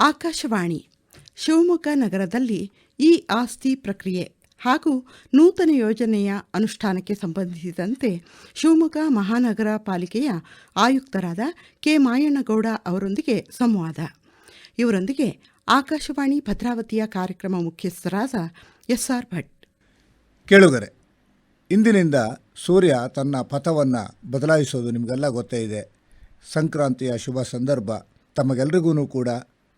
ಆಕಾಶವಾಣಿ ಶಿವಮೊಗ್ಗ ನಗರದಲ್ಲಿ ಈ ಆಸ್ತಿ ಪ್ರಕ್ರಿಯೆ ಹಾಗೂ ನೂತನ ಯೋಜನೆಯ ಅನುಷ್ಠಾನಕ್ಕೆ ಸಂಬಂಧಿಸಿದಂತೆ ಶಿವಮೊಗ್ಗ ಮಹಾನಗರ ಪಾಲಿಕೆಯ ಆಯುಕ್ತರಾದ ಕೆ ಮಾಯಣ್ಣಗೌಡ ಅವರೊಂದಿಗೆ ಸಂವಾದ. ಇವರೊಂದಿಗೆ ಆಕಾಶವಾಣಿ ಭದ್ರಾವತಿಯ ಕಾರ್ಯಕ್ರಮ ಮುಖ್ಯಸ್ಥರಾದ ಎಸ್ಆರ್ ಭಟ್. ಕೇಳುಗರೆ, ಇಂದಿನಿಂದ ಸೂರ್ಯ ತನ್ನ ಪಥವನ್ನು ಬದಲಾಯಿಸೋದು ನಿಮಗೆಲ್ಲ ಗೊತ್ತೇ ಇದೆ. ಸಂಕ್ರಾಂತಿಯ ಶುಭ ಸಂದರ್ಭ. ತಮಗೆಲ್ಲರಿಗೂ ಕೂಡ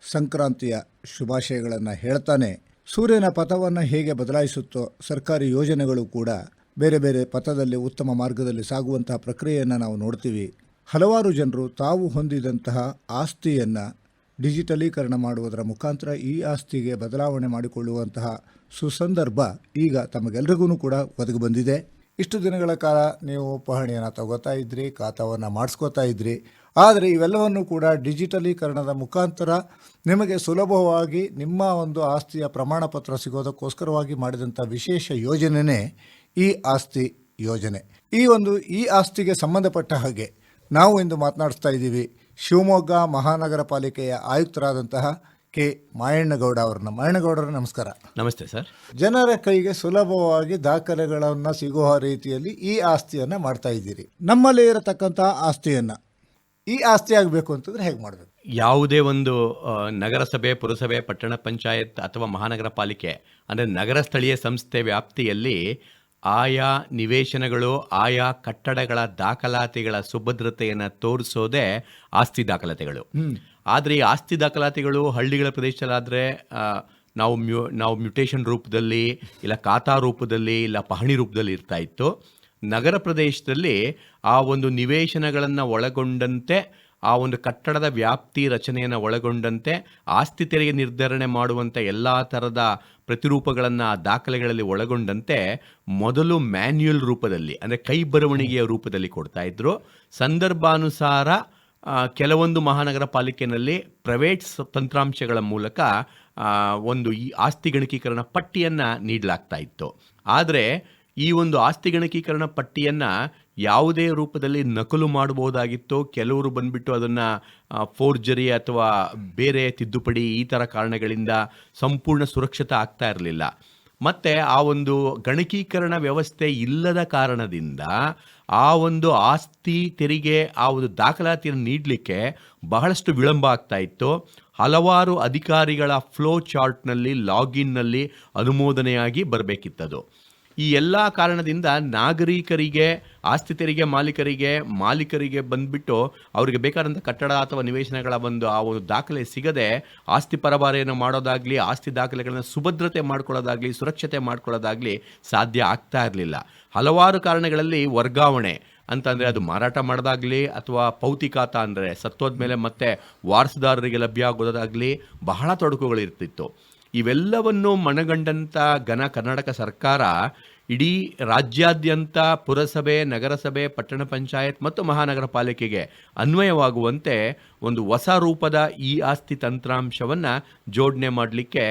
ಸಂಕ್ರಾಂತಿಯ ಶುಭಾಶಯಗಳನ್ನು ಹೇಳ್ತಾನೆ, ಸೂರ್ಯನ ಪಥವನ್ನು ಹೇಗೆ ಬದಲಾಯಿಸುತ್ತೋ ಸರ್ಕಾರಿ ಯೋಜನೆಗಳು ಕೂಡ ಬೇರೆ ಬೇರೆ ಪಥದಲ್ಲಿ ಉತ್ತಮ ಮಾರ್ಗದಲ್ಲಿ ಸಾಗುವಂತಹ ಪ್ರಕ್ರಿಯೆಯನ್ನು ನಾವು ನೋಡ್ತೀವಿ. ಹಲವಾರು ಜನರು ತಾವು ಹೊಂದಿದಂತಹ ಆಸ್ತಿಯನ್ನು ಡಿಜಿಟಲೀಕರಣ ಮಾಡುವುದರ ಮುಖಾಂತರ ಈ ಆಸ್ತಿಗೆ ಬದಲಾವಣೆ ಮಾಡಿಕೊಳ್ಳುವಂತಹ ಸುಸಂದರ್ಭ ಈಗ ತಮಗೆಲ್ಲರಿಗೂ ಕೂಡ ಒದಗಿ ಬಂದಿದೆ. ಇಷ್ಟು ದಿನಗಳ ಕಾಲ ನೀವು ಪಹಣಿಯನ್ನು ತಗೋತಾ ಇದ್ರಿ, ಖಾತಾವನ್ನು ಮಾಡಿಸ್ಕೋತಾ ಇದ್ರಿ. ಆದರೆ ಇವೆಲ್ಲವನ್ನು ಕೂಡ ಡಿಜಿಟಲೀಕರಣದ ಮುಖಾಂತರ ನಿಮಗೆ ಸುಲಭವಾಗಿ ನಿಮ್ಮ ಒಂದು ಆಸ್ತಿಯ ಪ್ರಮಾಣ ಪತ್ರ ಸಿಗೋದಕ್ಕೋಸ್ಕರವಾಗಿ ಮಾಡಿದಂಥ ವಿಶೇಷ ಯೋಜನೆಯೇ ಈ ಆಸ್ತಿ ಯೋಜನೆ. ಈ ಆಸ್ತಿಗೆ ಸಂಬಂಧಪಟ್ಟ ಹಾಗೆ ನಾವು ಇಂದು ಮಾತನಾಡಿಸ್ತಾ ಇದ್ದೀವಿ ಶಿವಮೊಗ್ಗ ಮಹಾನಗರ ಪಾಲಿಕೆಯ ಆಯುಕ್ತರಾದಂತಹ ಕೆ ಮಾಯಣ್ಣಗೌಡ ಅವರನ್ನ. ಮಾಯಣ್ಣಗೌಡರ ನಮಸ್ಕಾರ. ನಮಸ್ತೆ ಸರ್. ಜನರ ಕೈಗೆ ಸುಲಭವಾಗಿ ದಾಖಲೆಗಳನ್ನು ಸಿಗುವ ರೀತಿಯಲ್ಲಿ ಈ ಆಸ್ತಿಯನ್ನು ಮಾಡ್ತಾ ಇದ್ದೀರಿ. ನಮ್ಮಲ್ಲಿ ಇರತಕ್ಕಂಥ ಆಸ್ತಿಯನ್ನು ಈ ಆಸ್ತಿ ಆಗಬೇಕು ಅಂತಂದ್ರೆ ಹೇಗೆ ಮಾಡಬೇಕು? ಯಾವುದೇ ಒಂದು ನಗರಸಭೆ, ಪುರಸಭೆ, ಪಟ್ಟಣ ಪಂಚಾಯತ್ ಅಥವಾ ಮಹಾನಗರ ಪಾಲಿಕೆ ಅಂದರೆ ನಗರ ಸ್ಥಳೀಯ ಸಂಸ್ಥೆ ವ್ಯಾಪ್ತಿಯಲ್ಲಿ ಆಯಾ ನಿವೇಶನಗಳು, ಆಯಾ ಕಟ್ಟಡಗಳ ದಾಖಲಾತಿಗಳ ಸುಭದ್ರತೆಯನ್ನು ತೋರಿಸೋದೇ ಆಸ್ತಿ ದಾಖಲಾತಿಗಳು. ಆದರೆ ಈ ಆಸ್ತಿ ದಾಖಲಾತಿಗಳು ಹಳ್ಳಿಗಳ ಪ್ರದೇಶದಲ್ಲಾದರೆ ನಾವು ಮ್ಯೂಟೇಷನ್ ರೂಪದಲ್ಲಿ, ಇಲ್ಲ ಖಾತಾ ರೂಪದಲ್ಲಿ, ಇಲ್ಲ ಪಹಣಿ ರೂಪದಲ್ಲಿ ಇರ್ತಾ ಇತ್ತು. ನಗರ ಪ್ರದೇಶದಲ್ಲಿ ಆ ಒಂದು ನಿವೇಶನಗಳನ್ನು ಒಳಗೊಂಡಂತೆ, ಆ ಒಂದು ಕಟ್ಟಡದ ವ್ಯಾಪ್ತಿ ರಚನೆಯನ್ನು ಒಳಗೊಂಡಂತೆ ಆಸ್ತಿ ತೆರಿಗೆ ನಿರ್ಧರಣೆ ಮಾಡುವಂಥ ಎಲ್ಲ ಥರದ ಪ್ರತಿರೂಪಗಳನ್ನು ಆ ದಾಖಲೆಗಳಲ್ಲಿ ಒಳಗೊಂಡಂತೆ ಮೊದಲು ಮ್ಯಾನ್ಯುಯಲ್ ರೂಪದಲ್ಲಿ ಅಂದರೆ ಕೈ ಬರವಣಿಗೆಯ ರೂಪದಲ್ಲಿ ಕೊಡ್ತಾ ಇದ್ರು. ಸಂದರ್ಭಾನುಸಾರ ಕೆಲವೊಂದು ಮಹಾನಗರ ಪಾಲಿಕೆಯಲ್ಲಿ ಪ್ರೈವೇಟ್ ತಂತ್ರಾಂಶಗಳ ಮೂಲಕ ಒಂದು ಈ ಆಸ್ತಿ ಗಣಕೀಕರಣ ಪಟ್ಟಿಯನ್ನು ನೀಡಲಾಗ್ತಾ ಇತ್ತು. ಆದರೆ ಈ ಒಂದು ಆಸ್ತಿ ಗಣಕೀಕರಣ ಪಟ್ಟಿಯನ್ನು ಯಾವುದೇ ರೂಪದಲ್ಲಿ ನಕಲು ಮಾಡಬಹುದಾಗಿತ್ತು. ಕೆಲವರು ಬಂದುಬಿಟ್ಟು ಅದನ್ನು ಫೋರ್ಜರಿ ಅಥವಾ ಬೇರೆ ತಿದ್ದುಪಡಿ ಈ ಥರ ಕಾರಣಗಳಿಂದ ಸಂಪೂರ್ಣ ಸುರಕ್ಷಿತ ಆಗ್ತಾ ಇರಲಿಲ್ಲ. ಮತ್ತು ಆ ಒಂದು ಗಣಕೀಕರಣ ವ್ಯವಸ್ಥೆ ಇಲ್ಲದ ಕಾರಣದಿಂದ ಆ ಒಂದು ಆಸ್ತಿ ತೆರಿಗೆ ಆ ಒಂದು ದಾಖಲಾತಿಯನ್ನು ನೀಡಲಿಕ್ಕೆ ಬಹಳಷ್ಟು ವಿಳಂಬ ಆಗ್ತಾ ಇತ್ತು. ಹಲವಾರು ಅಧಿಕಾರಿಗಳ ಫ್ಲೋ ಚಾರ್ಟ್ನಲ್ಲಿ, ಲಾಗಿನ್ನಲ್ಲಿ ಅನುಮೋದನೆಯಾಗಿ ಬರಬೇಕಿತ್ತದು. ಈ ಎಲ್ಲ ಕಾರಣದಿಂದ ನಾಗರಿಕರಿಗೆ, ಆಸ್ತಿ ತೆರಿಗೆ ಮಾಲೀಕರಿಗೆ ಬಂದುಬಿಟ್ಟು ಅವರಿಗೆ ಬೇಕಾದಂಥ ಕಟ್ಟಡ ಅಥವಾ ನಿವೇಶನಗಳ ಆ ಒಂದು ದಾಖಲೆ ಸಿಗದೆ ಆಸ್ತಿ ಪರಭಾರೆಯನ್ನು ಮಾಡೋದಾಗಲಿ, ಆಸ್ತಿ ದಾಖಲೆಗಳನ್ನು ಸುಭದ್ರತೆ ಮಾಡ್ಕೊಳ್ಳೋದಾಗಲಿ, ಸುರಕ್ಷತೆ ಮಾಡ್ಕೊಳ್ಳೋದಾಗಲಿ ಸಾಧ್ಯ ಆಗ್ತಾ ಇರಲಿಲ್ಲ. ಹಲವಾರು ಕಾರಣಗಳಲ್ಲಿ ವರ್ಗಾವಣೆ ಅಂತಂದರೆ ಅದು ಮಾರಾಟ ಮಾಡೋದಾಗಲಿ ಅಥವಾ ಪೌತಿಕಾತ ಅಂದರೆ ಸತ್ತೋದ ಮೇಲೆ ಮತ್ತೆ ವಾರಸುದಾರರಿಗೆ ಲಭ್ಯ ಆಗೋದಾಗಲಿ ಬಹಳ ತೊಡಕುಗಳಿರ್ತಿತ್ತು. ಇವೆಲ್ಲವನ್ನು ಮನಗಂಡಂಥ ಕರ್ನಾಟಕ ಸರ್ಕಾರ ಇಡೀ ರಾಜ್ಯಾದ್ಯಂತ ಪುರಸಭೆ, ನಗರಸಭೆ, ಪಟ್ಟಣ ಪಂಚಾಯತ್ ಮತ್ತು ಮಹಾನಗರ ಪಾಲಿಕೆಗೆ ಅನ್ವಯವಾಗುವಂತೆ ಒಂದು ಹೊಸ ರೂಪದ ಈ ಆಸ್ತಿ ತಂತ್ರಾಂಶವನ್ನು ಜೋಡಣೆ ಮಾಡಲಿಕ್ಕೆ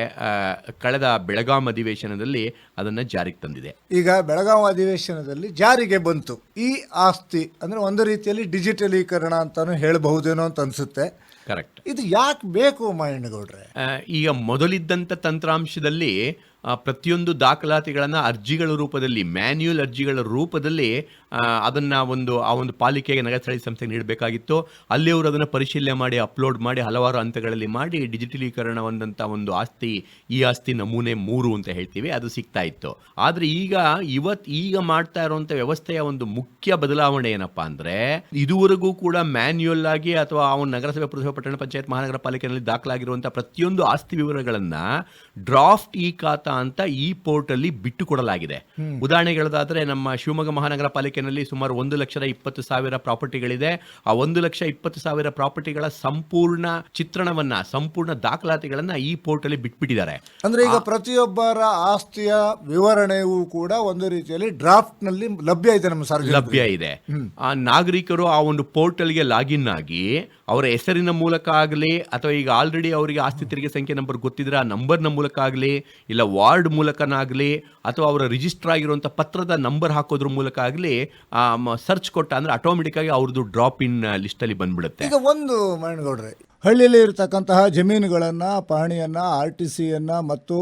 ಕಳೆದ ಬೆಳಗಾಂ ಅಧಿವೇಶನದಲ್ಲಿ ಅದನ್ನು ಜಾರಿಗೆ ತಂದಿದೆ. ಈಗ ಬೆಳಗಾಂ ಅಧಿವೇಶನದಲ್ಲಿ ಜಾರಿಗೆ ಬಂತು ಈ ಆಸ್ತಿ. ಅಂದರೆ ಒಂದು ರೀತಿಯಲ್ಲಿ ಡಿಜಿಟಲೀಕರಣ ಅಂತಾನು ಹೇಳಬಹುದೇನೋ ಅಂತ ಅನಿಸುತ್ತೆ. ಕರೆಕ್ಟ್. ಇದು ಯಾಕೆ ಬೇಕು ಮಾಯಣ್ಣಗೌಡ್ರೆ? ಈಗ ಮೊದಲಿದ್ದಂಥ ತಂತ್ರಾಂಶದಲ್ಲಿ ಪ್ರತಿಯೊಂದು ದಾಖಲಾತಿಗಳನ್ನು ಅರ್ಜಿಗಳ ರೂಪದಲ್ಲಿ, ಮ್ಯಾನ್ಯುಯಲ್ ಅರ್ಜಿಗಳ ರೂಪದಲ್ಲಿ ಅದನ್ನು ಆ ಒಂದು ಪಾಲಿಕೆಗೆ, ನಗರ ಸ್ಥಳೀಯ ಸಂಸ್ಥೆಗೆ ನೀಡಬೇಕಾಗಿತ್ತು. ಅಲ್ಲಿ ಅವರು ಅದನ್ನು ಪರಿಶೀಲನೆ ಮಾಡಿ, ಅಪ್ಲೋಡ್ ಮಾಡಿ, ಹಲವಾರು ಹಂತಗಳಲ್ಲಿ ಮಾಡಿ ಡಿಜಿಟಲೀಕರಣ ಹೊಂದಂಥ ಒಂದು ಆಸ್ತಿ, ಈ ಆಸ್ತಿ ನಮೂನೆ 3 ಅಂತ ಹೇಳ್ತೀವಿ, ಅದು ಸಿಗ್ತಾ ಇತ್ತು. ಆದರೆ ಈಗ ಮಾಡ್ತಾ ಇರುವಂಥ ವ್ಯವಸ್ಥೆಯ ಒಂದು ಮುಖ್ಯ ಬದಲಾವಣೆ ಏನಪ್ಪ ಅಂದರೆ, ಇದುವರೆಗೂ ಕೂಡ ಮ್ಯಾನ್ಯುಯಲ್ ಆಗಿ ಅಥವಾ ಆ ಒಂದು ನಗರಸಭೆ, ಪುರಸಭೆ, ಪಟ್ಟಣ ಪಂಚಾಯತ್, ಮಹಾನಗರ ಪಾಲಿಕೆಯಲ್ಲಿ ದಾಖಲಾಗಿರುವಂಥ ಪ್ರತಿಯೊಂದು ಆಸ್ತಿ ವಿವರಗಳನ್ನು ಡ್ರಾಫ್ಟ್ ಈ ಖಾತಾ ಅಂತ ಈ ಪೋರ್ಟಲ್ಲಿ ಬಿಟ್ಟು ಕೊಡಲಾಗಿದೆ. ಉದಾಹರಣೆಗೆ ಹೇಳೋದಾದ್ರೆ, ನಮ್ಮ ಶಿವಮೊಗ್ಗ ಮಹಾನಗರ ಪಾಲಿಕೆಯಲ್ಲಿ ಸುಮಾರು 1,20,000 ಪ್ರಾಪರ್ಟಿಗಳಿದೆ. ಆ 1,20,000 ಪ್ರಾಪರ್ಟಿಗಳ ಸಂಪೂರ್ಣ ಚಿತ್ರಣವನ್ನ, ಸಂಪೂರ್ಣ ದಾಖಲಾತಿಗಳನ್ನ ಈ ಪೋರ್ಟಲ್ಲಿ ಬಿಟ್ಬಿಟ್ಟಿದ್ದಾರೆ. ಅಂದ್ರೆ ಈಗ ಪ್ರತಿಯೊಬ್ಬರ ಆಸ್ತಿಯ ವಿವರಣೆಯೂ ಕೂಡ ಒಂದು ರೀತಿಯಲ್ಲಿ ಡ್ರಾಫ್ಟ್ ನಲ್ಲಿ ಲಭ್ಯ ಇದೆ, ನಮ್ಮ ಸಾರ್ವಜನಿಕರಿಗೆ ಲಭ್ಯ ಇದೆ. ಆ ನಾಗರಿಕರು ಆ ಒಂದು ಪೋರ್ಟಲ್ಗೆ ಲಾಗಿನ್ ಆಗಿ ಅವರ ಹೆಸರಿನ ಮೂಲಕ ಆಗಲಿ ಅಥವಾ ಈಗ ಆಲ್ರೆಡಿ ಅವರಿಗೆ ಆಸ್ತಿ ತೆರಿಗೆ ಸಂಖ್ಯೆ ನಂಬರ್ ಗೊತ್ತಿದ್ರೆ ಆ ನಂಬರ್ನ ಮೂಲಕ ಆಗಲಿ, ಇಲ್ಲ ವಾರ್ಡ್ ಮೂಲಕನಾಗಲಿ, ಅಥವಾ ಅವರ ರಿಜಿಸ್ಟರ್ ಆಗಿರುವಂಥ ಪತ್ರದ ನಂಬರ್ ಹಾಕೋದ್ರ ಮೂಲಕ ಆಗಲಿ ಸರ್ಚ್ ಕೊಟ್ಟ ಅಂದ್ರೆ ಆಟೋಮೆಟಿಕ್ ಆಗಿ ಅವ್ರದ್ದು ಡ್ರಾಪ್ ಇನ್ ಲಿಸ್ಟ್ ಅಲ್ಲಿ ಬಂದ್ಬಿಡುತ್ತೆ. ಈಗ ಒಂದು ಮಾಯಣ್ಣಗೌಡ್ರೆ, ಹಳ್ಳಿಯಲ್ಲಿ ಇರತಕ್ಕಂತಹ ಜಮೀನುಗಳನ್ನು, ಪಹಣಿಯನ್ನು, RTCಯನ್ನು ಮತ್ತು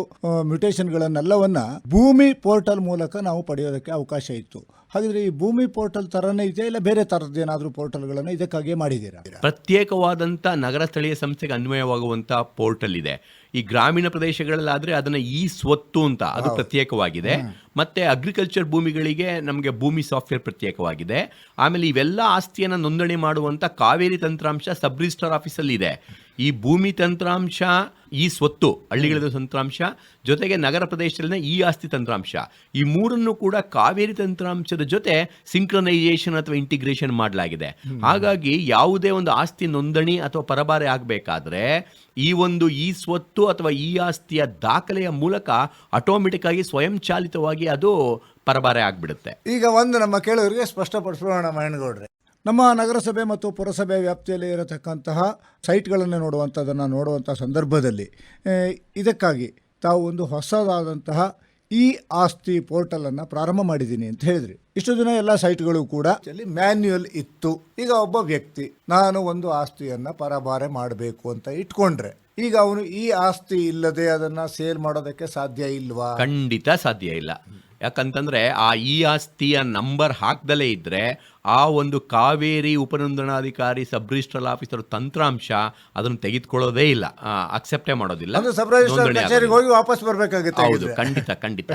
ಮ್ಯೂಟೇಷನ್ಗಳನ್ನೆಲ್ಲವನ್ನ ಭೂಮಿ ಪೋರ್ಟಲ್ ಮೂಲಕ ನಾವು ಪಡೆಯೋದಕ್ಕೆ ಅವಕಾಶ ಇತ್ತು. ಹಾಗಿದ್ರೆ ಈ ಭೂಮಿ ಪೋರ್ಟಲ್ ಥರನೇ ಇದೆಯಾ, ಇಲ್ಲ ಬೇರೆ ಥರದ್ದೇನಾದರೂ ಪೋರ್ಟಲ್ಗಳನ್ನು ಇದಕ್ಕಾಗಿ ಮಾಡಿದ್ದೀರಾ? ಪ್ರತ್ಯೇಕವಾದಂಥ ನಗರ ಸ್ಥಳೀಯ ಸಂಸ್ಥೆಗೆ ಅನ್ವಯವಾಗುವಂಥ ಪೋರ್ಟಲ್ ಇದೆ. ಈ ಗ್ರಾಮೀಣ ಪ್ರದೇಶಗಳಲ್ಲಾದರೆ ಅದನ್ನು ಈ ಸ್ವತ್ತು ಅಂತ ಅದು ಪ್ರತ್ಯೇಕವಾಗಿದೆ. ಮತ್ತು ಅಗ್ರಿಕಲ್ಚರ್ ಭೂಮಿಗಳಿಗೆ ನಮಗೆ ಭೂಮಿ ಸಾಫ್ಟ್ವೇರ್ ಪ್ರತ್ಯೇಕವಾಗಿದೆ. ಆಮೇಲೆ ಇವೆಲ್ಲ ಆಸ್ತಿಯನ್ನು ನೋಂದಣಿ ಮಾಡುವಂಥ ಕಾವೇರಿ ತಂತ್ರಾಂಶ ಸಬ್ ರಿಜಿಸ್ಟ್ರಾರ್ ಆಫೀಸಲ್ಲಿ ಇದೆ. ಈ ಭೂಮಿ ತಂತ್ರಾಂಶ, ಈ ಸ್ವತ್ತು ಹಳ್ಳಿಗಳದ ತಂತ್ರಾಂಶ, ಜೊತೆಗೆ ನಗರ ಪ್ರದೇಶದಲ್ಲಿನ ಈ ಆಸ್ತಿ ತಂತ್ರಾಂಶ, ಈ ಮೂರನ್ನು ಕೂಡ ಕಾವೇರಿ ತಂತ್ರಾಂಶದ ಜೊತೆ ಸಿಂಕ್ರನೈಸೇಷನ್ ಅಥವಾ ಇಂಟಿಗ್ರೇಷನ್ ಮಾಡಲಾಗಿದೆ. ಹಾಗಾಗಿ ಯಾವುದೇ ಒಂದು ಆಸ್ತಿ ನೋಂದಣಿ ಅಥವಾ ಪರಬಾರೆ ಆಗಬೇಕಾದ್ರೆ ಈ ಸ್ವತ್ತು ಅಥವಾ ಈ ಆಸ್ತಿಯ ದಾಖಲೆಯ ಮೂಲಕ ಆಟೋಮೆಟಿಕ್ ಆಗಿ ಸ್ವಯಂಚಾಲಿತವಾಗಿ ಅದು ಪರಬಾರೆ ಆಗಿಬಿಡುತ್ತೆ. ಈಗ ಒಂದು ನಮ್ಮ ಕೇಳುವರಿಗೆ ಸ್ಪಷ್ಟಪಡಿಸೋಣ ಮಹೇಂದ್ರಗೌಡ್ರೆ, ನಮ್ಮ ನಗರಸಭೆ ಮತ್ತು ಪುರಸಭೆ ವ್ಯಾಪ್ತಿಯಲ್ಲಿ ಇರತಕ್ಕಂತಹ ಸೈಟ್ಗಳನ್ನು ನೋಡುವಂಥ ಸಂದರ್ಭದಲ್ಲಿ ಇದಕ್ಕಾಗಿ ತಾವು ಒಂದು ಹೊಸದಾದಂತಹ ಈ ಆಸ್ತಿ ಪೋರ್ಟಲನ್ನು ಪ್ರಾರಂಭ ಮಾಡಿದ್ದೀನಿ ಅಂತ ಹೇಳಿದ್ರಿ. ಇಷ್ಟು ದಿನ ಎಲ್ಲ ಸೈಟ್ಗಳು ಕೂಡ ಮ್ಯಾನ್ಯುಯಲ್ ಇತ್ತು. ಈಗ ಒಬ್ಬ ವ್ಯಕ್ತಿ ನಾನು ಒಂದು ಆಸ್ತಿಯನ್ನು ಪರಬಾರೆ ಮಾಡಬೇಕು ಅಂತ ಇಟ್ಕೊಂಡ್ರೆ, ಈಗ ಅವನು ಈ ಆಸ್ತಿ ಇಲ್ಲದೆ ಅದನ್ನು ಸೇಲ್ ಮಾಡೋದಕ್ಕೆ ಸಾಧ್ಯ ಇಲ್ವಾ? ಖಂಡಿತ ಸಾಧ್ಯ ಇಲ್ಲ. ಯಾಕಂತಂದ್ರೆ ಈ ಆಸ್ತಿಯ ನಂಬರ್ ಹಾಕ್ದಲೇ ಇದ್ರೆ ಆ ಒಂದು ಕಾವೇರಿ ಉಪನೋಂದಣಾಧಿಕಾರಿ ಸಬ್ ರಿಜಿಸ್ಟ್ರಲ್ ಆಫೀಸರ್ ತಂತ್ರಾಂಶ ಅದನ್ನು ತೆಗೆದುಕೊಳ್ಳೋದೇ ಇಲ್ಲ, ಅಕ್ಸೆಪ್ಟೇ ಮಾಡೋದಿಲ್ಲ. ಹೋಗಿ ವಾಪಸ್ ಬರ್ಬೇಕಾಗುತ್ತೆ. ಹೌದು, ಖಂಡಿತ.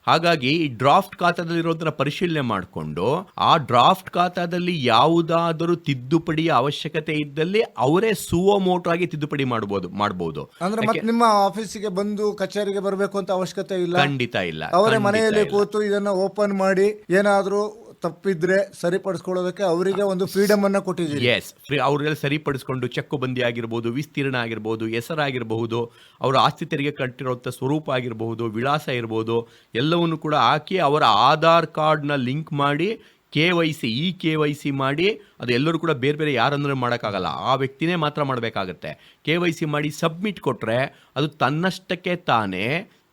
ಹಾಗಾಗಿ ಈ ಡ್ರಾಫ್ಟ್ ಖಾತಾದಲ್ಲಿರೋದನ್ನ ಪರಿಶೀಲನೆ ಮಾಡಿಕೊಂಡು ಆ ಡ್ರಾಫ್ಟ್ ಖಾತಾದಲ್ಲಿ ಯಾವುದಾದರೂ ತಿದ್ದುಪಡಿಯ ಅವಶ್ಯಕತೆ ಇದ್ದಲ್ಲಿ ಅವರೇ ಸುವೋಮೋಟೋ ಆಗಿ ತಿದ್ದುಪಡಿ ಮಾಡಬಹುದು. ಅಂದ್ರೆ ಮತ್ತೆ ನಿಮ್ಮ ಆಫೀಸಿಗೆ ಬಂದು ಕಚೇರಿಗೆ ಬರಬೇಕು ಅಂತ ಅವಶ್ಯಕತೆ ಇಲ್ಲ. ಖಂಡಿತ ಇಲ್ಲ. ಅವರೇ ಮನೆಯಲ್ಲಿ ಕೂತು ಇದನ್ನ ಓಪನ್ ಮಾಡಿ ಏನಾದ್ರೂ ತಪ್ಪಿದ್ರೆ ಸರಿಪಡಿಸ್ಕೊಳ್ಳೋದಕ್ಕೆ ಅವರಿಗೆ ಒಂದು ಫ್ರೀಡಮ್ ಅನ್ನ ಕೊಟ್ಟಿದ್ದೀರಿ. ಎಸ್, ಅವರೆಲ್ಲ ಸರಿಪಡಿಸ್ಕೊಂಡು ಚೆಕ್ಕು ಆಗಿರ್ಬೋದು, ವಿಸ್ತೀರ್ಣ ಆಗಿರ್ಬೋದು, ಹೆಸರಾಗಿರಬಹುದು, ಅವರ ಆಸ್ತಿ ತೆರಿಗೆ ಕಟ್ಟಿರುವಂಥ ಸ್ವರೂಪ ಆಗಿರಬಹುದು, ವಿಳಾಸ ಇರ್ಬೋದು, ಎಲ್ಲವನ್ನು ಕೂಡ ಹಾಕಿ ಅವರ ಆಧಾರ್ ಕಾರ್ಡ್ನ ಲಿಂಕ್ ಮಾಡಿ KYC ಮಾಡಿ, ಅದು ಎಲ್ಲರೂ ಕೂಡ ಬೇರೆ ಬೇರೆ ಯಾರಂದ್ರೆ ಮಾಡೋಕ್ಕಾಗಲ್ಲ, ಆ ವ್ಯಕ್ತಿನೇ ಮಾತ್ರ ಮಾಡಬೇಕಾಗತ್ತೆ. KYC ಮಾಡಿ ಸಬ್ಮಿಟ್ ಕೊಟ್ಟರೆ ಅದು ತನ್ನಷ್ಟಕ್ಕೆ ತಾನೇ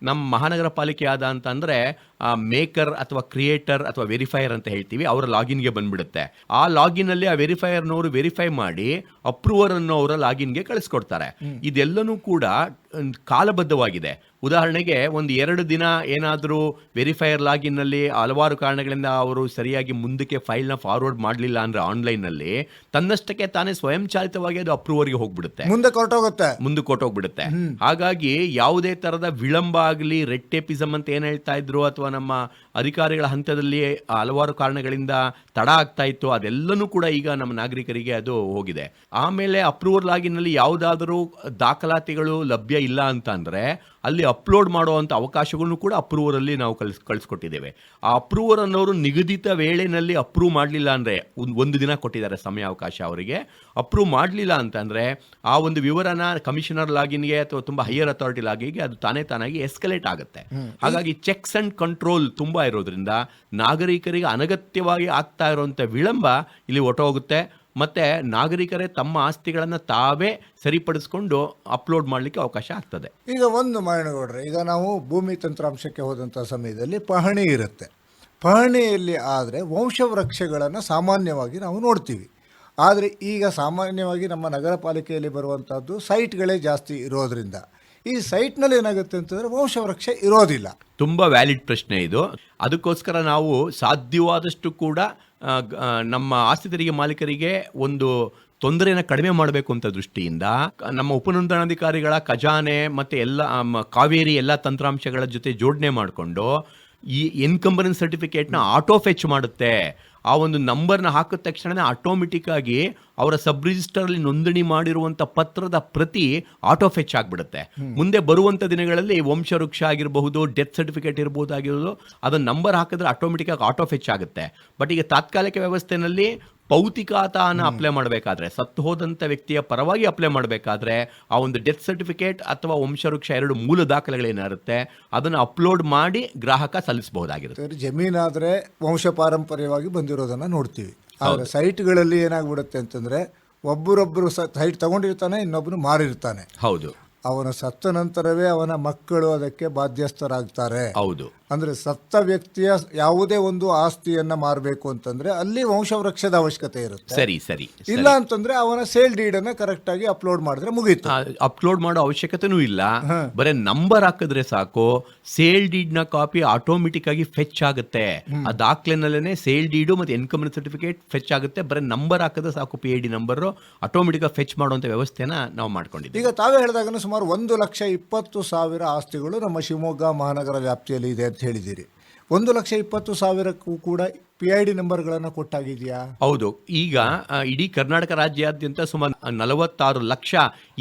ನಮ್ಮ ಮಹಾನಗರ ಪಾಲಿಕೆ ಆದ ಅಂತಂದರೆ ಮೇಕರ್ ಅಥವಾ ಕ್ರಿಯೇಟರ್ ಅಥವಾ ವೆರಿಫೈಯರ್ ಅಂತ ಹೇಳ್ತೀವಿ, ಅವರ ಲಾಗಿನ್ಗೆ ಬಂದ್ಬಿಡುತ್ತೆ. ಆ ಲಾಗಿನಲ್ಲಿ ಆ ವೆರಿಫೈಯರ್ನವರು ವೆರಿಫೈ ಮಾಡಿ ಅಪ್ರೂವರ್ ಅನ್ನೋ ಅವರ ಲಾಗಿನ್ಗೆ ಕಳಿಸ್ಕೊಡ್ತಾರೆ. ಇದೆಲ್ಲನೂ ಕೂಡ ಕಾಲಬದ್ಧವಾಗಿದೆ. ಉದಾಹರಣೆಗೆ 1-2 ದಿನ ಏನಾದರೂ ವೆರಿಫೈಯರ್ ಲಾಗಿನ್ನಲ್ಲಿ ಹಲವಾರು ಕಾರಣಗಳಿಂದ ಅವರು ಸರಿಯಾಗಿ ಮುಂದಕ್ಕೆ ಫೈಲ್ನ ಫಾರ್ವರ್ಡ್ ಮಾಡಲಿಲ್ಲ ಅಂದರೆ ಆನ್ಲೈನ್ನಲ್ಲಿ ತನ್ನಷ್ಟಕ್ಕೆ ತಾನೇ ಸ್ವಯಂಚಾಲಿತವಾಗಿ ಅದು ಅಪ್ರೂವರ್ಗೆ ಹೋಗ್ಬಿಡುತ್ತೆ, ಮುಂದಕ್ಕೆ ಕೊಟ್ಟೋಗ್ಬಿಡುತ್ತೆ. ಹಾಗಾಗಿ ಯಾವುದೇ ಥರದ ವಿಳಂಬ ಆಗಲಿ, ರೆಡ್ ಟೇಪಿಸಮ್ ಅಂತ ಏನು ಹೇಳ್ತಾ ಇದ್ರು, ಅಥವಾ ನಮ್ಮ ಅಧಿಕಾರಿಗಳ ಹಂತದಲ್ಲಿ ಹಲವಾರು ಕಾರಣಗಳಿಂದ ತಡ ಆಗ್ತಾ ಇತ್ತು, ಅದೆಲ್ಲನೂ ಕೂಡ ಈಗ ನಮ್ಮ ನಾಗರಿಕರಿಗೆ ಅದು ಹೋಗಿದೆ. ಆಮೇಲೆ ಅಪ್ರೂವರ್ ಲಾಗಿನ್ನಲ್ಲಿ ಯಾವುದಾದರೂ ದಾಖಲಾತಿಗಳು ಲಭ್ಯ ಇಲ್ಲ ಅಂತ ಅಂದರೆ ಅಲ್ಲಿ ಅಪ್ಲೋಡ್ ಮಾಡುವಂಥ ಅವಕಾಶಗಳನ್ನು ಕೂಡ ಅಪ್ರೂವರಲ್ಲಿ ನಾವು ಕಳಿಸ್ಕೊಟ್ಟಿದ್ದೇವೆ. ಆ ಅಪ್ರೂವರ್ ಅನ್ನೋರು ನಿಗದಿತ ವೇಳೆಯಲ್ಲಿ ಅಪ್ರೂವ್ ಮಾಡಲಿಲ್ಲ ಅಂದರೆ, 1 ದಿನ ಕೊಟ್ಟಿದ್ದಾರೆ ಸಮಯಾವಕಾಶ ಅವರಿಗೆ. ಅಪ್ರೂವ್ ಮಾಡಲಿಲ್ಲ ಅಂತಂದರೆ ಆ ಒಂದು ವಿವರನ ಕಮಿಷನರ್ ಲಾಗಿನ್ಗೆ ಅಥವಾ ತುಂಬ ಹೈಯರ್ ಅಥಾರಿಟಿ ಲಾಗಿನ್ಗೆ ಅದು ತಾನಾಗಿ ಎಸ್ಕಲೇಟ್ ಆಗುತ್ತೆ. ಹಾಗಾಗಿ ಚೆಕ್ಸ್ ಅಂಡ್ ಕಂಟ್ರೋಲ್ ತುಂಬ ಇರೋದ್ರಿಂದ ನಾಗರಿಕರಿಗೆ ಅನಗತ್ಯವಾಗಿ ಆಗ್ತಾ ಇರುವಂಥ ವಿಳಂಬ ಇಲ್ಲಿ ಹೊರಟೋಗುತ್ತೆ. ಮತ್ತು ನಾಗರಿಕರೇ ತಮ್ಮ ಆಸ್ತಿಗಳನ್ನು ತಾವೇ ಸರಿಪಡಿಸ್ಕೊಂಡು ಅಪ್ಲೋಡ್ ಮಾಡಲಿಕ್ಕೆ ಅವಕಾಶ ಆಗ್ತದೆ. ಈಗ ಒಂದು ಮಹೇಂದ್ರಗೌಡ್ರೆ, ಈಗ ನಾವು ಭೂಮಿ ತಂತ್ರಾಂಶಕ್ಕೆ ಹೋದಂಥ ಸಮಯದಲ್ಲಿ ಪಹಣಿ ಇರುತ್ತೆ. ಪಹಣಿಯಲ್ಲಿ ಆದರೆ ವಂಶವೃಕ್ಷಗಳನ್ನು ಸಾಮಾನ್ಯವಾಗಿ ನಾವು ನೋಡ್ತೀವಿ. ಆದರೆ ಈಗ ಸಾಮಾನ್ಯವಾಗಿ ನಮ್ಮ ನಗರ ಪಾಲಿಕೆಯಲ್ಲಿ ಬರುವಂಥದ್ದು ಸೈಟ್ಗಳೇ ಜಾಸ್ತಿ ಇರೋದ್ರಿಂದ ಈ ಸೈಟ್ನಲ್ಲಿ ಏನಾಗುತ್ತೆ ಅಂತಂದರೆ ವಂಶವೃಕ್ಷ ಇರೋದಿಲ್ಲ. ತುಂಬ ವ್ಯಾಲಿಡ್ ಪ್ರಶ್ನೆ ಇದು. ಅದಕ್ಕೋಸ್ಕರ ನಾವು ಸಾಧ್ಯವಾದಷ್ಟು ಕೂಡ ನಮ್ಮ ಆಸ್ತಿ ತೆರಿಗೆ ಮಾಲೀಕರಿಗೆ ಒಂದು ತೊಂದರೆಯನ್ನು ಕಡಿಮೆ ಮಾಡಬೇಕು ಅಂತ ದೃಷ್ಟಿಯಿಂದ ನಮ್ಮ ಉಪನೋಂದಣಾಧಿಕಾರಿಗಳ ಖಜಾನೆ ಮತ್ತು ಕಾವೇರಿ ಎಲ್ಲ ತಂತ್ರಾಂಶಗಳ ಜೊತೆ ಜೋಡಣೆ ಮಾಡಿಕೊಂಡು ಈ ಎನ್ಕಂಬರೆನ್ಸ್ ಸರ್ಟಿಫಿಕೇಟ್ನ ಆಟೋ ಫೆಚ್ ಮಾಡುತ್ತೆ. ಆ ಒಂದು ನಂಬರ್ನ ಹಾಕಿದ ತಕ್ಷಣ ಆಟೋಮೆಟಿಕ್ ಆಗಿ ಅವರ ಸಬ್ ರಿಜಿಸ್ಟರಲ್ಲಿ ನೋಂದಣಿ ಮಾಡಿರುವಂಥ ಪತ್ರದ ಪ್ರತಿ ಆಟೋ ಫೆಚ್ ಆಗಿಬಿಡುತ್ತೆ. ಮುಂದೆ ಬರುವಂಥ ದಿನಗಳಲ್ಲಿ ವಂಶವೃಕ್ಷ ಆಗಿರಬಹುದು, ಡೆತ್ ಸರ್ಟಿಫಿಕೇಟ್ ಇರ್ಬೋದಾಗಿರೋದು, ಅದನ್ನು ನಂಬರ್ ಹಾಕಿದ್ರೆ ಆಟೋಮೆಟಿಕ್ ಆಗಿ ಆಟೋ ಫೆಚ್ ಆಗುತ್ತೆ. ಬಟ್ ಈಗ ತಾತ್ಕಾಲಿಕ ವ್ಯವಸ್ಥೆಯಲ್ಲಿ ಭೌತಿಕಾತನ ಅಪ್ಲೈ ಮಾಡಬೇಕಾದ್ರೆ, ಸತ್ತು ಹೋದಂಥ ವ್ಯಕ್ತಿಯ ಪರವಾಗಿ ಅಪ್ಲೈ ಮಾಡಬೇಕಾದ್ರೆ ಆ ಒಂದು ಡೆತ್ ಸರ್ಟಿಫಿಕೇಟ್ ಅಥವಾ ವಂಶವೃಕ್ಷ 2 ಮೂಲ ದಾಖಲೆಗಳೇನಿರುತ್ತೆ ಅದನ್ನು ಅಪ್ಲೋಡ್ ಮಾಡಿ ಗ್ರಾಹಕ ಸಲ್ಲಿಸಬಹುದಾಗಿರುತ್ತೆ. ಜಮೀನಾದರೆ ವಂಶ ಪಾರಂಪರ್ಯವಾಗಿ ಬಂದಿರೋದನ್ನು ನೋಡ್ತೀವಿ. ಆದರೆ ಸೈಟ್ಗಳಲ್ಲಿ ಏನಾಗ್ಬಿಡುತ್ತೆ ಅಂತಂದರೆ ಒಬ್ಬರೊಬ್ಬರು ಸೈಟ್ ತಗೊಂಡಿರ್ತಾನೆ, ಇನ್ನೊಬ್ಬರು ಮಾರಿರ್ತಾನೆ. ಹೌದು. ಅವನ ಸತ್ತ ನಂತರವೇ ಅವನ ಮಕ್ಕಳು ಅದಕ್ಕೆ ಬಾಧ್ಯಸ್ಥರಾಗ್ತಾರೆ. ಹೌದು. ಅಂದ್ರೆ ಸತ್ತ ವ್ಯಕ್ತಿಯ ಯಾವುದೇ ಒಂದು ಆಸ್ತಿಯನ್ನ ಮಾರಬೇಕು ಅಂತಂದ್ರೆ ಅಲ್ಲಿ ವಂಶವೃಕ್ಷದ ಅವಶ್ಯಕತೆ ಇರುತ್ತೆ. ಸರಿ ಸರಿ. ಇಲ್ಲ ಅಂತಂದ್ರೆ ಅವನ ಸೇಲ್ ಡೀಡ್ ಅನ್ನ ಕರೆಕ್ಟ್ ಆಗಿ ಅಪ್ಲೋಡ್ ಮಾಡಿದ್ರೆ ಮುಗೀತು. ಅಪ್ಲೋಡ್ ಮಾಡೋ ಅವಶ್ಯಕತೆನೂ ಇಲ್ಲ, ಬರೀ ನಂಬರ್ ಹಾಕಿದ್ರೆ ಸಾಕು. ಸೇಲ್ ಡೀಡ್ ನ ಕಾಪಿ ಆಟೋಮೆಟಿಕ್ ಆಗಿ ಫೆಚ್ ಆಗುತ್ತೆ. ಆ ದಾಖಲೆನಲ್ಲೇ ಸೇಲ್ ಡೀಡು ಮತ್ತೆ ಇನ್ಕಮ್ ಸರ್ಟಿಫಿಕೇಟ್ ಫೆಚ್ ಆಗುತ್ತೆ. ಬರೀ ನಂಬರ್ ಹಾಕಿದ್ರೆ ಸಾಕು, PID ನಂಬರ್ ಆಟೋಮೆಟಿಕ್ ಆಗಿ ಫೆಚ್ ಮಾಡುವಂತ ವ್ಯವಸ್ಥೆನ ನಾವು ಮಾಡ್ಕೊಂಡಿದ್ದೀವಿ. ಈಗ ತಾವೇ ಹೇಳಿದಾಗ ಸುಮಾರು 1,20,000 ಆಸ್ತಿಗಳು ನಮ್ಮ ಶಿವಮೊಗ್ಗ ಮಹಾನಗರ ವ್ಯಾಪ್ತಿಯಲ್ಲಿ ಇದೆ ಅಂತ ಹೇಳಿದ್ದೀರಿ. 1,20,000ಕ್ಕೂ ಕೂಡ PID ನಂಬರ್ಗಳನ್ನು ಕೊಟ್ಟಾಗಿದೆಯಾ? ಹೌದು. ಈಗ ಇಡೀ ಕರ್ನಾಟಕ ರಾಜ್ಯಾದ್ಯಂತ ಸುಮಾರು 46 ಲಕ್ಷ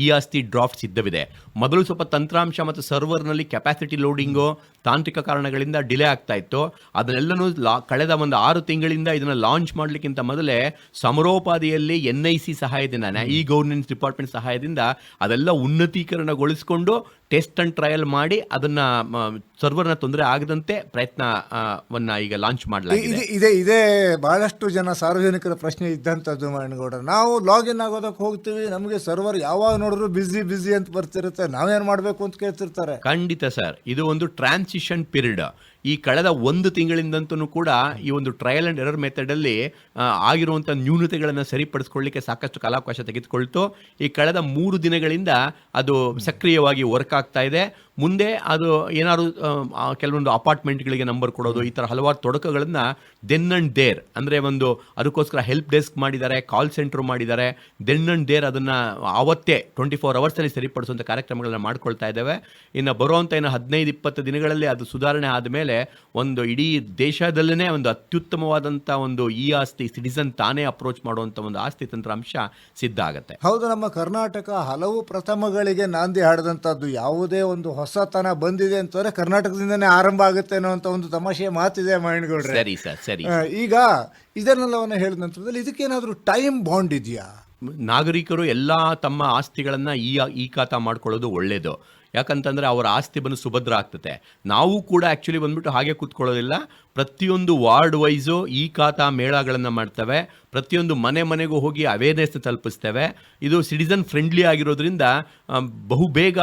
ಈ ಆಸ್ತಿ ಡ್ರಾಫ್ಟ್ ಸಿದ್ಧವಿದೆ. ಮೊದಲು ಸ್ವಲ್ಪ ತಂತ್ರಾಂಶ ಮತ್ತು ಸರ್ವರ್ನಲ್ಲಿ ಕೆಪಾಸಿಟಿ ಲೋಡಿಂಗು ತಾಂತ್ರಿಕ ಕಾರಣಗಳಿಂದ ಡಿಲೇ ಆಗ್ತಾ ಇತ್ತು. ಅದನ್ನೆಲ್ಲನೂ ಕಳೆದ ಒಂದು 6 ತಿಂಗಳಿಂದ ಇದನ್ನು ಲಾಂಚ್ ಮಾಡಲಿಕ್ಕಿಂತ ಮೊದಲೇ ಸಮರೋಪಾದಿಯಲ್ಲಿ NIC ಸಹಾಯದಿಂದ, ಈ ಗವರ್ನೆನ್ಸ್ ಡಿಪಾರ್ಟ್ಮೆಂಟ್ ಸಹಾಯದಿಂದ ಅದೆಲ್ಲ ಉನ್ನತೀಕರಣಗೊಳಿಸಿಕೊಂಡು ಟೆಸ್ಟ್ ಅಂಡ್ ಟ್ರಯಲ್ ಮಾಡಿ ಅದನ್ನ ಸರ್ವರ್ನ ತೊಂದರೆ ಆಗದಂತೆ ಪ್ರಯತ್ನವನ್ನ ಈಗ ಲಾಂಚ್ ಮಾಡಲಾಗಿದೆ. ಇದೇ ಬಹಳಷ್ಟು ಜನ ಸಾರ್ವಜನಿಕರ ಪ್ರಶ್ನೆ ಇದ್ದಂಥದ್ದು ಮಾಯನಗೌಡ. ನಾವು ಲಾಗಿನ್ ಆಗೋದಕ್ಕೆ ಹೋಗ್ತೀವಿ, ನಮಗೆ ಸರ್ವರ್ ಯಾವಾಗ ನೋಡಿದ್ರು ಬಿಸಿ ಅಂತ ಬರ್ತಿರುತ್ತೆ, ನಾವೇನು ಮಾಡಬೇಕು ಅಂತ ಕೇಳ್ತಿರ್ತಾರೆ. ಖಂಡಿತ ಸರ್, ಇದು ಒಂದು ಟ್ರಾನ್ಸಿಷನ್ ಪೀರಿಯಡ್. ಈ ಕಳೆದ 1 ತಿಂಗಳಿಂದಂತೂ ಕೂಡ ಈ ಒಂದು ಟ್ರಯಲ್ ಅಂಡ್ ಎರರ್ ಮೆಥಡ್ ಅಲ್ಲಿ ಆಗಿರುವಂಥ ನ್ಯೂನತೆಗಳನ್ನು ಸರಿಪಡಿಸ್ಕೊಳ್ಳಿಕ್ಕೆ ಸಾಕಷ್ಟು ಕಾಲಾವಕಾಶ ತೆಗೆದುಕೊಳ್ತು. ಈ ಕಳೆದ 3 ದಿನಗಳಿಂದ ಅದು ಸಕ್ರಿಯವಾಗಿ ವರ್ಕ್ ಆಗ್ತಾ ಇದೆ. ಮುಂದೆ ಅದು ಏನಾದ್ರು ಕೆಲವೊಂದು ಅಪಾರ್ಟ್ಮೆಂಟ್ಗಳಿಗೆ ನಂಬರ್ ಕೊಡೋದು, ಈ ಥರ ಹಲವಾರು ತೊಡಕುಗಳನ್ನು ದೆನ್ ಅಂಡ್ ದೇರ್ ಅಂದರೆ ಒಂದು ಅದಕ್ಕೋಸ್ಕರ ಹೆಲ್ಪ್ ಡೆಸ್ಕ್ ಮಾಡಿದ್ದಾರೆ, ಕಾಲ್ ಸೆಂಟರ್ ಮಾಡಿದ್ದಾರೆ. ದೆನ್ ಅಂಡ್ ದೇರ್ ಅದನ್ನು ಆವತ್ತೇ 24 ಅವರ್ಸಲ್ಲಿ ಸರಿಪಡಿಸುವಂಥ ಕಾರ್ಯಕ್ರಮಗಳನ್ನ ಮಾಡ್ಕೊಳ್ತಾ ಇದ್ದೇವೆ. ಇನ್ನು ಬರುವಂಥ 15-20 ದಿನಗಳಲ್ಲಿ ಅದು ಸುಧಾರಣೆ ಆದಮೇಲೆ ಒಂದು ಇಡೀ ದೇಶದಲ್ಲೇ ಒಂದು ಅತ್ಯುತ್ತಮವಾದಂಥ ಒಂದು ಈ ಆಸ್ತಿ ಸಿಟಿಸನ್ ತಾನೇ ಅಪ್ರೋಚ್ ಮಾಡುವಂಥ ಒಂದು ಆಸ್ತಿ ತಂತ್ರಾಂಶ ಸಿದ್ಧ ಆಗುತ್ತೆ. ಹೌದು, ನಮ್ಮ ಕರ್ನಾಟಕ ಹಲವು ಪ್ರಥಮಗಳಿಗೆ ನಾಂದಿ ಹಾಡಿದಂಥದ್ದು. ಯಾವುದೇ ಒಂದು ಹೊಸತನ ಬಂದಿದೆ ಅಂತಂದ್ರೆ ಕರ್ನಾಟಕದಿಂದನೇ ಆರಂಭ ಆಗುತ್ತೆ ಅನ್ನೋಂಥ ಒಂದು ತಮಾಷೆಯ ಮಾತಿದೆ ಮಾಯನಗೌಡ್ರೆ. ಸರಿ ಸರ್, ಸರಿ. ಈಗ ಇದನ್ನೆಲ್ಲವನ್ನ ಹೇಳಿದ ನಂತರದಲ್ಲಿ ಇದಕ್ಕೇನಾದ್ರೂ ಟೈಮ್ ಬಾಂಡ್ ಇದೆಯಾ? ನಾಗರಿಕರು ಎಲ್ಲ ತಮ್ಮ ಆಸ್ತಿಗಳನ್ನು ಈ ಖಾತಾ ಮಾಡ್ಕೊಳ್ಳೋದು ಒಳ್ಳೆಯದು. ಯಾಕಂತಂದರೆ ಅವರ ಆಸ್ತಿ ಬಂದು ಸುಭದ್ರ ಆಗ್ತದೆ. ನಾವು ಕೂಡ ಆ್ಯಕ್ಚುಲಿ ಬಂದ್ಬಿಟ್ಟು ಹಾಗೆ ಕೂತ್ಕೊಳ್ಳೋದಿಲ್ಲ. ಪ್ರತಿಯೊಂದು ವಾರ್ಡ್ ವೈಸು ಈ ಖಾತಾ ಮೇಳಗಳನ್ನು ಮಾಡ್ತೇವೆ. ಪ್ರತಿಯೊಂದು ಮನೆಗೂ ಹೋಗಿ ಅವೇರ್ನೆಸ್ ತಲುಪಿಸ್ತೇವೆ. ಇದು ಸಿಟಿಸನ್ ಫ್ರೆಂಡ್ಲಿ ಆಗಿರೋದ್ರಿಂದ ಬಹುಬೇಗ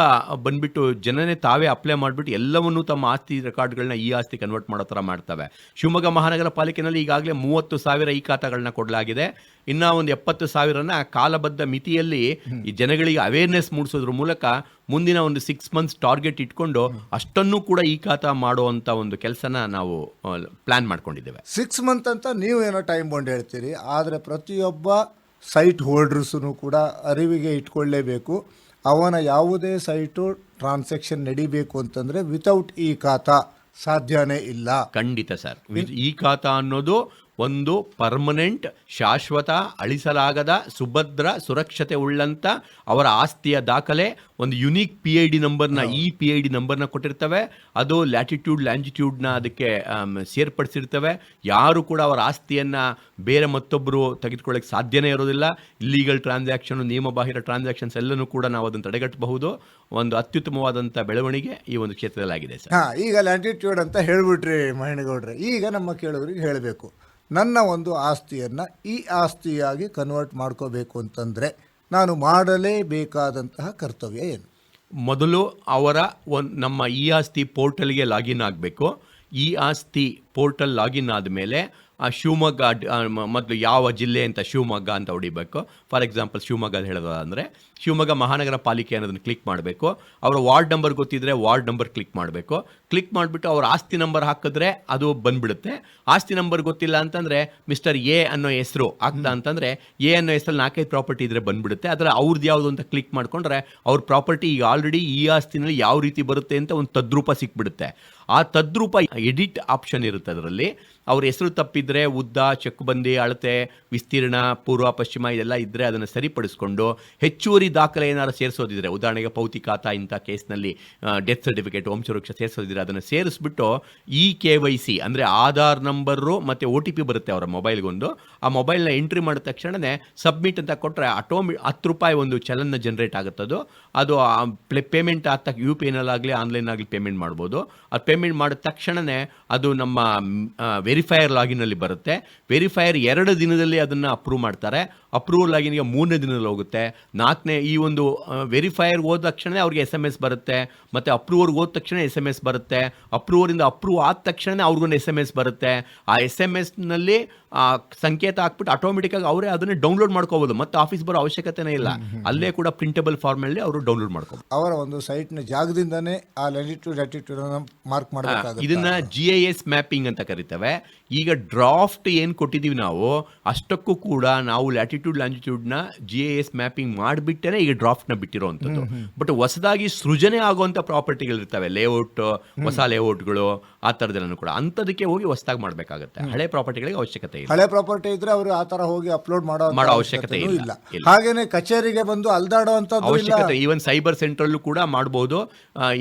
ಬಂದ್ಬಿಟ್ಟು ಜನನೇ ತಾವೇ ಅಪ್ಲೈ ಮಾಡಿಬಿಟ್ಟು ಎಲ್ಲವನ್ನೂ ತಮ್ಮ ಆಸ್ತಿ ರೆಕಾರ್ಡ್ಗಳನ್ನ ಈ ಆಸ್ತಿ ಕನ್ವರ್ಟ್ ಮಾಡೋ ಥರ ಮಾಡ್ತವೆ. ಶಿವಮೊಗ್ಗ ಮಹಾನಗರ ಪಾಲಿಕೆಯಲ್ಲಿ ಈಗಾಗಲೇ 30,000 ಈ ಖಾತಾಗಳನ್ನ ಕೊಡಲಾಗಿದೆ. ಇನ್ನೂ ಒಂದು 70,000ನ ಕಾಲಬದ್ಧ ಮಿತಿಯಲ್ಲಿ ಈ ಜನಗಳಿಗೆ ಅವೇರ್ನೆಸ್ ಮೂಡಿಸೋದ್ರ ಮೂಲಕ ಮುಂದಿನ ಒಂದು 6 ಮಂತ್ಸ್ ಟಾರ್ಗೆಟ್ ಇಟ್ಕೊಂಡು ಅಷ್ಟನ್ನು ಕೂಡ ಈ ಖಾತಾ ಮಾಡುವಂಥ ಒಂದು ಕೆಲಸನ ನಾವು ಪ್ಲಾನ್ ಮಾಡ್ಕೊಂಡಿದ್ದೇವೆ. 6 ಮಂತ್ ಅಂತ ನೀವು ಏನೋ ಟೈಮ್ ಬಾಂಡ್ ಹೇಳ್ತೀರಿ, ಆದರೆ ಪ್ರತಿಯೊಬ್ಬ ಸೈಟ್ ಹೋಲ್ಡರ್ಸೂ ಕೂಡ ಅರಿವಿಗೆ ಇಟ್ಕೊಳ್ಳೇಬೇಕು. ಅವನ ಯಾವುದೇ ಸೈಟು ಟ್ರಾನ್ಸಾಕ್ಷನ್ ನಡಿಬೇಕು ಅಂತಂದರೆ ವಿತೌಟ್ ಈ ಖಾತಾ ಸಾಧ್ಯನೇ ಇಲ್ಲ. ಖಂಡಿತ ಸರ್. ಈ ಖಾತಾ ಅನ್ನೋದು ಒಂದು ಪರ್ಮನೆಂಟ್, ಶಾಶ್ವತ, ಅಳಿಸಲಾಗದ, ಸುಭದ್ರ, ಸುರಕ್ಷತೆ ಉಳ್ಳಂಥ ಅವರ ಆಸ್ತಿಯ ದಾಖಲೆ. ಒಂದು ಯುನೀಕ್ PID ನಂಬರ್ನ, ಈ PID ನಂಬರ್ನ ಕೊಟ್ಟಿರ್ತವೆ. ಅದು ಲ್ಯಾಟಿಟ್ಯೂಡ್ ಲ್ಯಾಂಜಿಟ್ಯೂಡ್ನ ಅದಕ್ಕೆ ಸೇರ್ಪಡಿಸಿರ್ತವೆ. ಯಾರು ಕೂಡ ಅವರ ಆಸ್ತಿಯನ್ನು ಬೇರೆ ಮತ್ತೊಬ್ಬರು ತೆಗೆದುಕೊಳ್ಳೋಕ್ಕೆ ಸಾಧ್ಯನೇ ಇರೋದಿಲ್ಲ. ಇಲ್ಲೀಗಲ್ ಟ್ರಾನ್ಸಾಕ್ಷನ್, ನಿಯಮಬಾಹಿರ ಟ್ರಾನ್ಸಾಕ್ಷನ್ಸ್ ಎಲ್ಲನೂ ಕೂಡ ನಾವು ಅದನ್ನು ತಡೆಗಟ್ಟಬಹುದು. ಒಂದು ಅತ್ಯುತ್ತಮವಾದಂಥ ಬೆಳವಣಿಗೆ ಈ ಒಂದು ಕ್ಷೇತ್ರದಲ್ಲಿ ಆಗಿದೆ ಸರ್. ಈಗ ಲ್ಯಾಂಟಿಟ್ಯೂಡ್ ಅಂತ ಹೇಳ್ಬಿಟ್ರಿ ಮಹೇಣಗೌಡ್ರೆ. ಈಗ ನಮ್ಮ ಕೇಳೋರಿಗೆ ಹೇಳಬೇಕು, ನನ್ನ ಒಂದು ಆಸ್ತಿಯನ್ನು ಈ ಆಸ್ತಿಯಾಗಿ ಕನ್ವರ್ಟ್ ಮಾಡ್ಕೋಬೇಕು ಅಂತಂದರೆ ನಾನು ಮಾಡಲೇಬೇಕಾದಂತಹ ಕರ್ತವ್ಯ ಏನು? ಮೊದಲು ಅವರ ನಮ್ಮ ಈ ಆಸ್ತಿ ಪೋರ್ಟಲ್ಗೆ ಲಾಗಿನ್ ಆಗಬೇಕು. ಈ ಆಸ್ತಿ ಪೋರ್ಟಲ್ ಲಾಗಿನ್ ಆದಮೇಲೆ ಆ ಶಿವಮೊಗ್ಗ ಮೊದಲು ಯಾವ ಜಿಲ್ಲೆ ಅಂತ ಶಿವಮೊಗ್ಗ ಅಂತ ಹೊಡಿಬೇಕು. ಫಾರ್ ಎಕ್ಸಾಂಪಲ್ ಶಿವಮೊಗ್ಗ ಹೇಳೋದಂದರೆ ಶಿವಮೊಗ್ಗ ಮಹಾನಗರ ಪಾಲಿಕೆ ಅನ್ನೋದನ್ನು ಕ್ಲಿಕ್ ಮಾಡಬೇಕು. ಅವರ ವಾರ್ಡ್ ನಂಬರ್ ಗೊತ್ತಿದ್ದರೆ ವಾರ್ಡ್ ನಂಬರ್ ಕ್ಲಿಕ್ ಮಾಡಬೇಕು. ಕ್ಲಿಕ್ ಮಾಡಿಬಿಟ್ಟು ಅವ್ರ ಆಸ್ತಿ ನಂಬರ್ ಹಾಕಿದ್ರೆ ಅದು ಬಂದ್ಬಿಡುತ್ತೆ. ಆಸ್ತಿ ನಂಬರ್ ಗೊತ್ತಿಲ್ಲ ಅಂತಂದರೆ ಮಿಸ್ಟರ್ ಎ ಅನ್ನೋ ಹೆಸರು ಆಗ್ತಾ ಅಂತಂದರೆ ಎ ಅನ್ನೋ ಹೆಸರಲ್ಲಿ 4-5 ಪ್ರಾಪರ್ಟಿ ಇದ್ದರೆ ಬಂದ್ಬಿಡುತ್ತೆ. ಅದರ ಅವ್ರದ್ದು ಯಾವುದು ಅಂತ ಕ್ಲಿಕ್ ಮಾಡಿಕೊಂಡ್ರೆ ಅವ್ರ ಪ್ರಾಪರ್ಟಿ ಈಗ ಆಲ್ರೆಡಿ ಈ ಆಸ್ತಿನಲ್ಲಿ ಯಾವ ರೀತಿ ಬರುತ್ತೆ ಅಂತ ಒಂದು ತದ್ರೂಪ ಸಿಕ್ಬಿಡುತ್ತೆ. ಆ ತದ್ರೂಪ ಎಡಿಟ್ ಆಪ್ಷನ್ ಇರುತ್ತೆ. ಅದರಲ್ಲಿ ಅವ್ರ ಹೆಸರು ತಪ್ಪಿದ್ರೆ ಉದ್ದ, ಚಕ್ಕುಬಂದಿ, ಅಳತೆ, ವಿಸ್ತೀರ್ಣ, ಪೂರ್ವ ಪಶ್ಚಿಮ ಇದೆಲ್ಲ ಇದ್ದರೆ ಅದನ್ನು ಸರಿಪಡಿಸ್ಕೊಂಡು ಹೆಚ್ಚುವರಿ ದಾಖಲೆ ಏನಾದ್ರು ಸೇರಿಸೋದಿದ್ರೆ, ಉದಾಹರಣೆಗೆ ಪೌತಿ ಖಾತಾ ಇಂಥ ಕೇಸ್ನಲ್ಲಿ ಡೆತ್ ಸರ್ಟಿಫಿಕೇಟ್, ವಂಶವೃಕ್ಷ ಸೇರಿಸೋದಿದ್ರೆ ಅದನ್ನು ಸೇರಿಸ್ಬಿಟ್ಟು ಈ KYC ಅಂದರೆ ಆಧಾರ್ ನಂಬರು ಮತ್ತು OTP ಬರುತ್ತೆ ಅವರ ಮೊಬೈಲ್ಗೊಂದು. ಆ ಮೊಬೈಲ್ನ ಎಂಟ್ರಿ ಮಾಡಿದ ತಕ್ಷಣವೇ ಸಬ್ಮಿಟ್ ಅಂತ ಕೊಟ್ಟರೆ ₹10 ಒಂದು ಚಲನ್ನ ಜನ್ರೇಟ್ ಆಗುತ್ತದು. ಅದು ಪೇಮೆಂಟ್ ಆದ UPIನಲ್ಲಾಗಲಿ ಆನ್ಲೈನಾಗಲಿ ಪೇಮೆಂಟ್ ಮಾಡ್ಬೋದು. ಅದು ಪೇಮೆಂಟ್ ಮಾಡಿದ ತಕ್ಷಣವೇ ಅದು ನಮ್ಮ ವೆರಿಫೈಯರ್ ಲಾಗಿನಲ್ಲಿ ಬರುತ್ತೆ. ವೆರಿಫೈಯರ್ 2 ದಿನದಲ್ಲಿ ಅದನ್ನು ಅಪ್ರೂವ್ ಮಾಡ್ತಾರೆ. ಅಪ್ರೂವಲ್ ಆಗಿ ನಿಮಗೆ 3ನೇ ದಿನದಲ್ಲಿ ಹೋಗುತ್ತೆ. 4ನೇ ಈ ಒಂದು ವೆರಿಫೈಯರ್ ಹೋದ ತಕ್ಷಣ ಅವ್ರಿಗೆ SMS ಬರುತ್ತೆ, ಮತ್ತು ಅಪ್ರೂವರ್ಗೆ ಹೋದ ತಕ್ಷಣ SMS ಬರುತ್ತೆ, ಅಪ್ರೂವರಿಂದ ಅಪ್ರೂವ್ ಆದ ತಕ್ಷಣ ಅವ್ರಿಗೊಂದು SMS ಬರುತ್ತೆ. ಆ SMS-ನಲ್ಲಿ ಸಂಕೇತ ಹಾಕ್ಬಿಟ್ಟು ಆಟೋಮೆಟಿಕ್ಕಾಗಿ ಅವರೇ ಅದನ್ನೇ ಡೌನ್ಲೋಡ್ ಮಾಡ್ಕೋಬೋದು, ಮತ್ತೆ ಆಫೀಸ್ ಬರೋ ಅವಶ್ಯಕತೆನೇ ಇಲ್ಲ. ಅಲ್ಲೇ ಕೂಡ ಪ್ರಿಂಟಬಲ್ ಫಾರ್ಮಲ್ಲಿ ಅವರು ಡೌನ್ಲೋಡ್ ಮಾಡ್ಕೋಬೋದು. ಅವರ ಒಂದು ಸೈಟ್ನ ಜಾಗದಿಂದನೇ ಆ ಲ್ಯಾಟಿಟ್ಯೂಡ್ ಆಟಿಟ್ಯೂಡ್ ಮಾರ್ಕ್ ಮಾಡಬೇಕಾಗುತ್ತೆ. ಇದನ್ನ GIS ಮ್ಯಾಪಿಂಗ್ ಅಂತ ಕರಿತೇವೆ. ಈಗ ಡ್ರಾಫ್ಟ್ ಏನು ಕೊಟ್ಟಿದ್ದೀವಿ ನಾವು ಅಷ್ಟಕ್ಕೂ ಕೂಡ ನಾವು ಲ್ಯಾಟಿಟ್ಯೂಡ್ ಲ್ಯಾಂಜಿಟ್ಯೂಡ್ನ GIS ಮ್ಯಾಪಿಂಗ್ ಮಾಡಿಬಿಟ್ಟೇ ಈಗ ಡ್ರಾಫ್ಟ್ನ ಬಿಟ್ಟಿರೋವಂಥದ್ದು. ಬಟ್ ಹೊಸದಾಗಿ ಸೃಜನೆ ಆಗುವಂಥ ಪ್ರಾಪರ್ಟಿಗಳಿರ್ತವೆ, ಲೇಔಟ್, ಹೊಸ ಲೇಔಟ್ಗಳು, ಆ ಥರದ್ದೆಲ್ಲೂ ಕೂಡ ಅಂಥದಕ್ಕೆ ಹೋಗಿ ಹೊಸದಾಗಿ ಮಾಡಬೇಕಾಗುತ್ತೆ. ಹಳೆ ಪ್ರಾಪರ್ಟಿಗಳಿಗೆ ಅವಶ್ಯಕತೆ ಇಲ್ಲ. ಹಳೆ ಪ್ರಾಪರ್ಟಿ ಇದ್ರೆ ಅವರು ಆ ತರ ಹೋಗಿ ಅಪ್ಲೋಡ್ ಮಾಡೋ ಅವಶ್ಯಕತೆ ಇಲ್ಲ. ಹಾಗೇನೆ ಕಚೇರಿಗೆ ಬಂದು ಅಲ್ದಾಡುವಂಥದ್ದು ಅವಶ್ಯಕತೆ ಈವನ್ ಸೈಬರ್ ಸೆಂಟ್ರಲ್ಲೂ ಕೂಡ ಮಾಡಬಹುದು.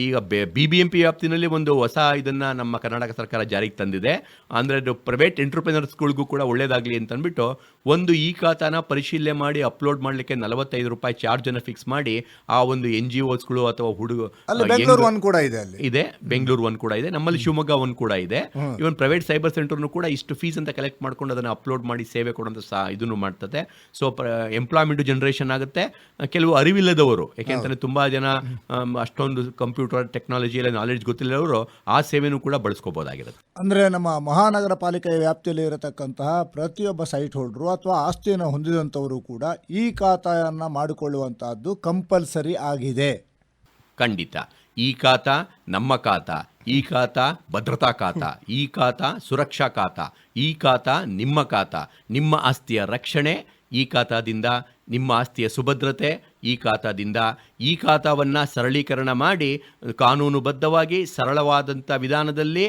ಈಗ BBMP ವ್ಯಾಪ್ತಿನಲ್ಲಿ ಒಂದು ಹೊಸ ಇದನ್ನ ನಮ್ಮ ಕರ್ನಾಟಕ ಸರ್ಕಾರ ಜಾರಿಗೆ ತಂದಿದೆ. ಅಂದ್ರೆ ಪ್ರೈವೇಟ್ ಎಂಟರ್ಪ್ರಿನರ್ಸ್ಗಳಿಗೂ ಕೂಡ ಒಳ್ಳೇದಾಗಲಿ ಅಂತ ಅಂದ್ಬಿಟ್ಟು ಒಂದು ಈ ಖಾತಾನ ಪರಿಶೀಲನೆ ಮಾಡಿ ಅಪ್ಲೋಡ್ ಮಾಡಲಿಕ್ಕೆ 45 ರೂಪಾಯಿ ಚಾರ್ಜ್ ಅನ್ನು ಫಿಕ್ಸ್ ಮಾಡಿ ಆ ಒಂದು NGOsಗಳು ಅಥವಾ ಬೆಂಗಳೂರು ಒನ್ ಕೂಡ ಇದೆ, ಇದೆ ಬೆಂಗಳೂರು ಒನ್ ಕೂಡ ಇದೆ, ನಮ್ಮಲ್ಲಿ ಶಿವಮೊಗ್ಗ ಒನ್ ಕೂಡ ಇದೆ. ಇವನ್ ಪ್ರೈವೇಟ್ ಸೈಬರ್ ಸೆಂಟರ್ನು ಕೂಡ ಇಷ್ಟು ಫೀಸ್ ಅಂತ ಕಲೆಕ್ಟ್ ಮಾಡ್ಕೊಂಡು ಅದನ್ನು ಅಪ್ಲೋಡ್ ಮಾಡಿ ಸೇವೆ ಕೊಡುವಂಥ ಇದನ್ನು ಮಾಡ್ತದೆ. ಸೊ ಎಂಪ್ಲಾಯ್ಮೆಂಟ್ ಜನರೇಷನ್ ಆಗುತ್ತೆ. ಕೆಲವು ಅರಿವಿಲ್ಲದವರು, ಯಾಕೆಂತಂದ್ರೆ ತುಂಬಾ ಜನ ಅಷ್ಟೊಂದು ಕಂಪ್ಯೂಟರ್ ಟೆಕ್ನಾಲಜಿ ಎಲ್ಲ ನಾಲೆಡ್ಜ್ ಗೊತ್ತಿಲ್ಲದವರು ಆ ಸೇವೆನೂ ಕೂಡ ಬಳಸ್ಕೋಬಹುದಾಗಿರುತ್ತೆ. ಅಂದ್ರೆ ನಮ್ಮ ಮಹಾನಗರ ಪಾಲಿಕೆಯ ವ್ಯಾಪ್ತಿಯಲ್ಲಿ ಇರತಕ್ಕಂತಹ ಪ್ರತಿಯೊಬ್ಬ ಸೈಟ್ ಹೋಲ್ಡರು ಅಥವಾ ಆಸ್ತಿಯನ್ನು ಹೊಂದಿದಂಥವರು ಕೂಡ ಈ ಖಾತೆಯನ್ನ ಮಾಡಿಕೊಳ್ಳುವಂತಹದ್ದು ಕಂಪಲ್ಸರಿ ಆಗಿದೆ. ಖಂಡಿತ. ಈ ಖಾತಾ ನಮ್ಮ ಖಾತಾ, ಈ ಖಾತಾ ಭದ್ರತಾ ಖಾತಾ, ಈ ಖಾತಾ ಸುರಕ್ಷಾ ಖಾತಾ, ಈ ಖಾತಾ ನಿಮ್ಮ ಖಾತಾ. ನಿಮ್ಮ ಆಸ್ತಿಯ ರಕ್ಷಣೆ ಈ ಖಾತಾದಿಂದ, ನಿಮ್ಮ ಆಸ್ತಿಯ ಸುಭದ್ರತೆ ಈ ಖಾತಾದಿಂದ. ಈ ಖಾತಾವನ್ನು ಸರಳೀಕರಣ ಮಾಡಿ ಕಾನೂನುಬದ್ಧವಾಗಿ ಸರಳವಾದಂಥ ವಿಧಾನದಲ್ಲಿ